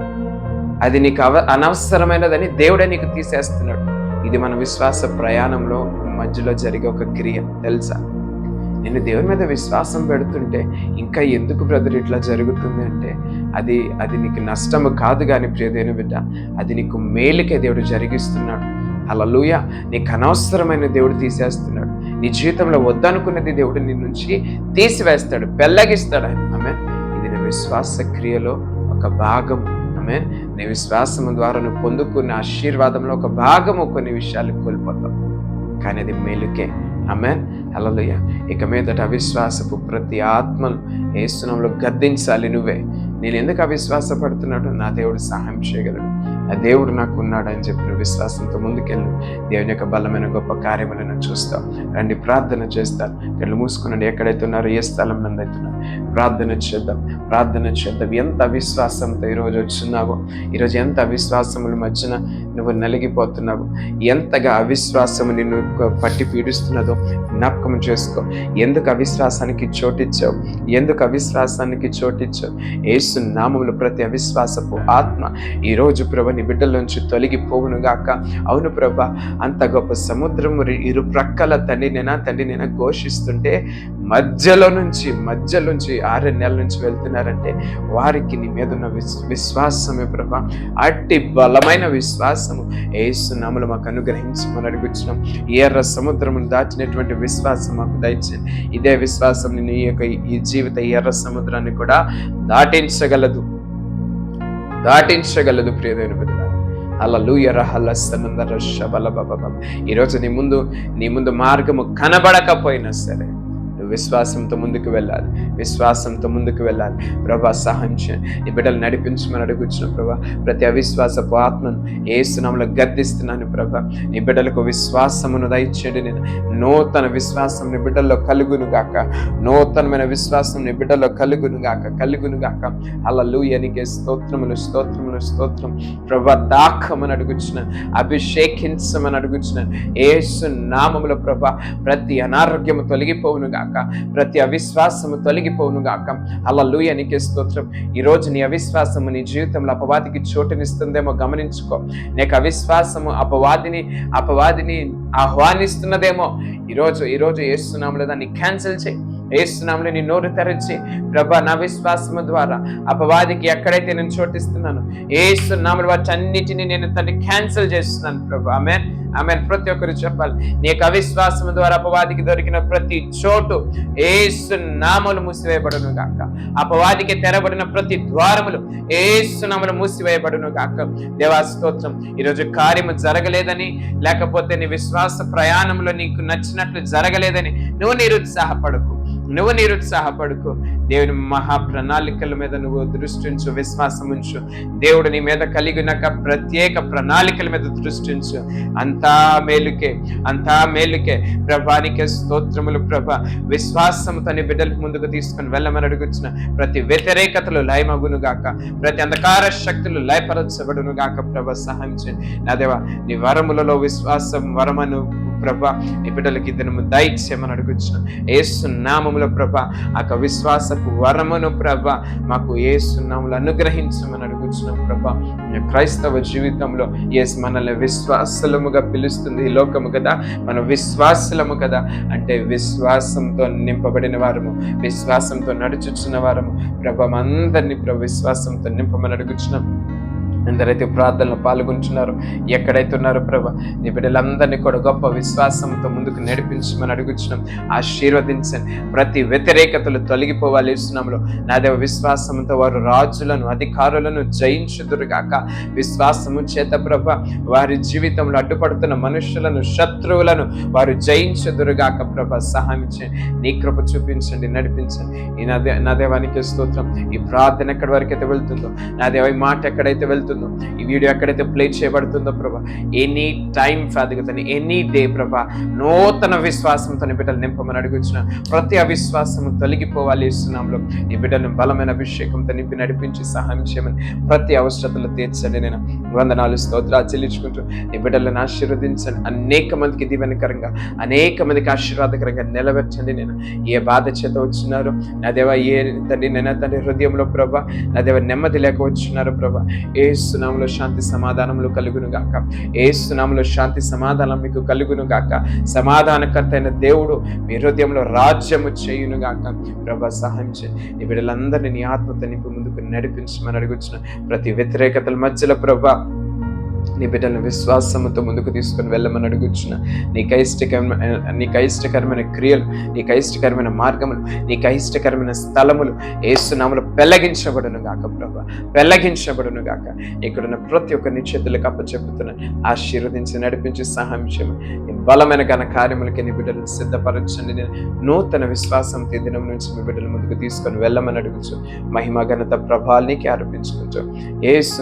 అది నీకు అనవసరమైనదని దేవుడే నీకు తీసేస్తున్నాడు. ఇది మన విశ్వాస ప్రయాణంలో మధ్యలో జరిగే ఒక క్రియ, తెలుసా? నేను దేవుని మీద విశ్వాసం పెడుతుంటే ఇంకా ఎందుకు బ్రదర్ ఇట్లా జరుగుతుంది అంటే అది నీకు నష్టము కాదు కానీ ప్రియదేవుని బిడ్డ, అది నీకు మేలుకే దేవుడు జరిగిస్తున్నాడు. హల్లెలూయా. నీకు అనవసరమైన దేవుడు తీసేస్తున్నాడు. నీ జీవితంలో వద్దనుకున్నది దేవుడు నీ నుంచి తీసివేస్తాడు, పెళ్ళగిస్తాడు ఆయన. ఆమేన్. ఇది నీ విశ్వాస క్రియలో ఒక భాగము. ఆమేన్. నీ విశ్వాసము ద్వారా నువ్వు పొందుకున్న ఆశీర్వాదంలో ఒక భాగము. కొన్ని విషయాలు కోల్పోతావు కానీ అది మేలుకే. ఆమేన్. హల్లెలూయా. ఇక మీదట అవిశ్వాసపు ప్రతి ఆత్మను యేసు నామములో గద్దించాలి నువ్వే. నేను ఎందుకు అవిశ్వాసపడుతున్నాడు? నా దేవుడు సహాయం చేయగలడు, ఆ దేవుడు నాకు ఉన్నాడు అని చెప్పిన విశ్వాసంతో ముందుకెళ్ళు. దేవుని యొక్క బలమైన గొప్ప కార్యములను చూస్తాం. రండి ప్రార్థన చేస్తాను. కళ్ళు మూసుకున్నాడు. ఎక్కడైతే ఉన్నారో, ఏ స్థలం నందైతున్నారు, ప్రార్థన చేద్దాం. ఎంత అవిశ్వాసంతో ఈరోజు వచ్చున్నావో, ఈరోజు ఎంత అవిశ్వాసముల మధ్యన నువ్వు నలిగిపోతున్నావు, ఎంతగా అవిశ్వాసము నిన్ను పట్టి పీడిస్తున్నదో జ్ఞాపకం చేసుకో. ఎందుకు అవిశ్వాసానికి చోటిచ్చావు? యేసు నామములో ప్రతి అవిశ్వాసపు ఆత్మ ఈరోజు ప్రభు నీ బిడ్డల్లోంచి తొలగిపోవును గాక. అవును ప్రభా, అంత గొప్ప సముద్రము ఇరు ప్రక్కల తండ్రి నేను ఘోషిస్తుంటే మధ్యలో నుంచి 6 నెలల నుంచి వెళ్తున్నారంటే వారికి నీ మీద ఉన్న విశ్వాసమే ప్రభా. అట్టి బలమైన విశ్వాసము యేసు నామములో మాకు అనుగ్రహించమని అడుగుచున్నాం. ఈ ఎర్ర సముద్రమును దాటినటువంటి విశ్వాసం మాకు దయచేయండి. ఇదే విశ్వాసం నీ యొక్క ఈ జీవిత ఎర్ర సముద్రాన్ని కూడా దాటించగలదు ప్రియమైన బిడ్డలారా. హల్లెలూయా. రహలస్తనందర శబలబబబ. ఈరోజు నీ ముందు మార్గము కనబడకపోయినా సరే నువ్వు విశ్వాసంతో ముందుకు వెళ్ళాలి. ప్రభా సహాయం చేయండి. నీ బిడ్డలు నడిపించమని అడుగుచున్న ప్రభా, ప్రతి అవిశ్వాసపు ఆత్మను యేసు నామములో గద్దిస్తున్నాను ప్రభా. నీ బిడ్డలకు విశ్వాసమును దయచేయండి. నేను నూతన విశ్వాసం నీ బిడ్డల్లో కలుగును గాక. నూతనమైన విశ్వాసం నీ బిడ్డల్లో కలుగును గాక. హల్లెలూయా. నీకే స్తోత్రం ప్రభా. దాఖమని అడుగుచున్నాను, అభిషేకించమని అడుగుచున్నాను యేసు నామములో ప్రభా. ప్రతి అనారోగ్యము తొలగిపోవును గాక, ప్రతి అవిశ్వాసము తొలగిపోవును గాక. హల్లెలూయా. నీకే స్తోత్రం. ఈరోజు నీ అవిశ్వాసము నీ జీవితంలో అపవాదికి చోటునిస్తుందేమో గమనించుకో. నీకు అవిశ్వాసము అపవాదిని ఆహ్వానిస్తున్నదేమో. ఈరోజు యేసు నామములో దాన్ని క్యాన్సిల్ చేయి. యేసు నామములో నీ నోరు తెరచి, ప్రభా నా విశ్వాసము ద్వారా అపవాదికి ఎక్కడైతే నేను చోటిస్తున్నాను, యేసు నామములో వాటన్నిటిని నేను తండ్రి క్యాన్సిల్ చేస్తున్నాను ప్రభా. ఆమెన్. ప్రతి ఒక్కరు చెప్పాలి. నీ యొక్క అవిశ్వాసము ద్వారా అపవాదికి దొరికిన ప్రతి చోటు యేసు నామములో మూసివేయబడును గాక. అపవాదికి తెరబడిన ప్రతి ద్వారములు యేసు నామములో మూసివేయబడును గాక. దేవా స్తోత్రం. ఈరోజు కార్యము జరగలేదని, లేకపోతే నీ విశ్వాస ప్రయాణంలో నీకు నచ్చినట్లు జరగలేదని నువ్వు నిరుత్సాహపడుకో. దేవుని మహా ప్రణాళికల మీద నువ్వు దృష్టించు, విశ్వాసం ఉంచు. దేవుడు నీ మీద కలిగిన ప్రత్యేక ప్రణాళికల మీద దృష్టించు. అంతా మేలుకే ప్రభానికే స్తోత్రములు ప్రభా. విశ్వాసంతో నీ బిడ్డలకు ముందుకు తీసుకుని వెళ్ళమని అడుగుచున్న ప్రతి వ్యతిరేకతలు లయమగును గాక, ప్రతి అంధకార శక్తులు లయపరచబడును గాక. ప్రభా సహాయం చేయండి నా దేవా. నీ వరములలో విశ్వాసం వరమను ప్రభా నీ బిడ్డలకి దినము దయచేయమని అడుగుచున్న యేసు నామములో ప్రభా. ఆ విశ్వాసపు వరమును ప్రభా మాకు యేసు నామములో అనుగ్రహించమని అడుగుచున్నాం ప్రభా. క్రైస్తవ జీవితంలో యేసు మనల్ని విశ్వాసులముగా పిలుస్తుంది ఈ లోకము కదా. మనం విశ్వాసులము కదా అంటే విశ్వాసంతో నింపబడిన వారము, విశ్వాసంతో నడుచుచున్న వారము ప్రభా. అందరినీ విశ్వాసంతో నింపమని అడుగుచున్నాం. ఎందరైతే ప్రార్థనలో పాల్గొంటున్నారో, ఎక్కడైతే ఉన్నారో ప్రభా, నీ బిడ్డలందరినీ కూడా గొప్ప విశ్వాసంతో ముందుకు నడిపించమని అడుగుచున్నాం. ఆశీర్వదించండి. ప్రతి వ్యతిరేకతలు తొలగిపోవాలి యేసునామములో. నా దేవ విశ్వాసంతో వారు రాజులను, అధికారులను జయించుదురుగాక. విశ్వాసము చేత ప్రభా వారి జీవితంలో అడ్డుపడుతున్న మనుషులను, శత్రువులను వారు జయించుదురుగాక. ప్రభా సహాయం చేయండి. నీ కృప చూపించండి, నడిపించండి. ఈ నా దేవానికి స్తోత్రం. ఈ ప్రార్థన ఎక్కడి వరకు అయితే వెళ్తుందో, నా దేవ ఈ మాట ఎక్కడైతే వెళ్తుందో, ఈ వీడియో ఎక్కడైతే ప్లే చేయబడుతుందో ప్రభా, ఎనీ టైం ఫాదర్ని ఎనీ డే ప్రభా నూతన విశ్వాసంతో నీ బిడ్డలు నింపమని అడుగుచున్న ప్రతి అవిశ్వాసము తొలగిపోవాలి యేసునామములో. నీ బిడ్డలను బలమైన అభిషేకంతో నింపి నడిపించి సహాయం చేయమని ప్రతి అవసరతలు తీర్చండి. నేను వందనాలు స్తోత్రాలు చెల్లించుకుంటూ నీ బిడ్డలను ఆశీర్వదించండి. అనేక మందికి దీవెనకరంగా, అనేక మందికి ఆశీర్వాదకరంగా నిలబెట్టండి. నేను ఏ బాధ చేత వచ్చినారో నా దేవ, ఏ తండ్రి నేను తండ్రి హృదయంలో ప్రభా నా దేవ నెమ్మది లేక వచ్చినారో ప్రభా, యేసునామములో శాంతి సమాధానములు కలుగును గాక. యేసునామములో శాంతి సమాధానం మీకు కలుగును గాక. సమాధానకర్త అయిన దేవుడు మీ హృదయంలో రాజ్యము చేయును గాక. ప్రభా సహాయం చేయండి. నీ బిడ్డలందరినీ నీ ఆత్మతో నింపి ముందుకు నడిపించమని అడుగుచున్న ప్రతి వ్యతిరేకతల మధ్యలో ప్రభా నీ బిడ్డలను విశ్వాసంతో ముందుకు తీసుకొని వెళ్ళమని అడుగుచున్నా. నీకైష్టకరమైన క్రియలు, నీకైష్టకరమైన మార్గములు, నీకైష్టకరమైన స్థలములు యేసు నామములో పెళ్లగించబడును గాక ప్రభా, పెళ్లగించబడును గాక. ఇక్కడున్న ప్రతి ఒక్క నీ చేతులకు అప్పచెప్పుతున్నాను. ఆశీర్వదించి నడిపించి సహాయం చేయమని. నీ బలమైన ఘన కార్యములకి నీ బిడ్డలను సిద్ధపరచండి. నేను నూతన విశ్వాసంతో ఈ దినం నుంచి మీ బిడ్డల ముందుకు తీసుకొని వెళ్ళమని అడుగుచు. మహిమ ఘనత ప్రభావానికి ఆరోపించుకుంటూ యేసు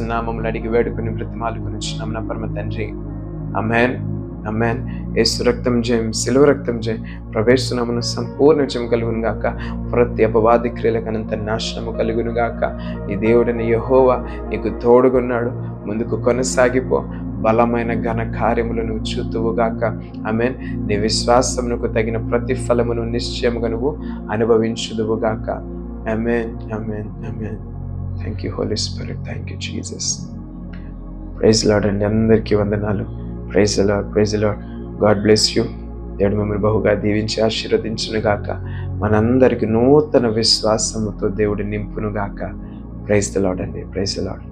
నామములో అడిగి వేడుకుని బ్రతిమాలుకుని నా పరమ తండ్రి. ఆమేన్, ఆమేన్. యేసు రక్తం జయం, సిలువ రక్తం జయం, ప్రవేశనామను సంపూర్ణ విజయం కలుగును గాక. ప్రతి అపవాది క్రియలకనంత నాశనము కలుగును గాక. ఈ దేవుడిని యెహోవా నీకు తోడుగున్నాడు. ముందుకు కొనసాగిపో. బలమైన ఘన కార్యములు నువ్వు చూతువుగాక. ఆమేన్. నీ విశ్వాసమునకు తగిన ప్రతిఫలమును నిశ్చయముగా నువ్వు అనుభవించుదువుగాక. Amen, amen, amen. Thank you Holy Spirit, thank you Jesus. Praise Lord అండి. అందరికీ వందనాలు. Praise Lord, praise Lord. God bless you. దేవుడు మిమ్మల్ని బహుగా దీవించి ఆశీర్వదించును గాక. మనందరికీ నూతన విశ్వాసముతో దేవుడు నింపును గాక. ప్రైజ్ ది లార్డ్ అండి. Praise the lord.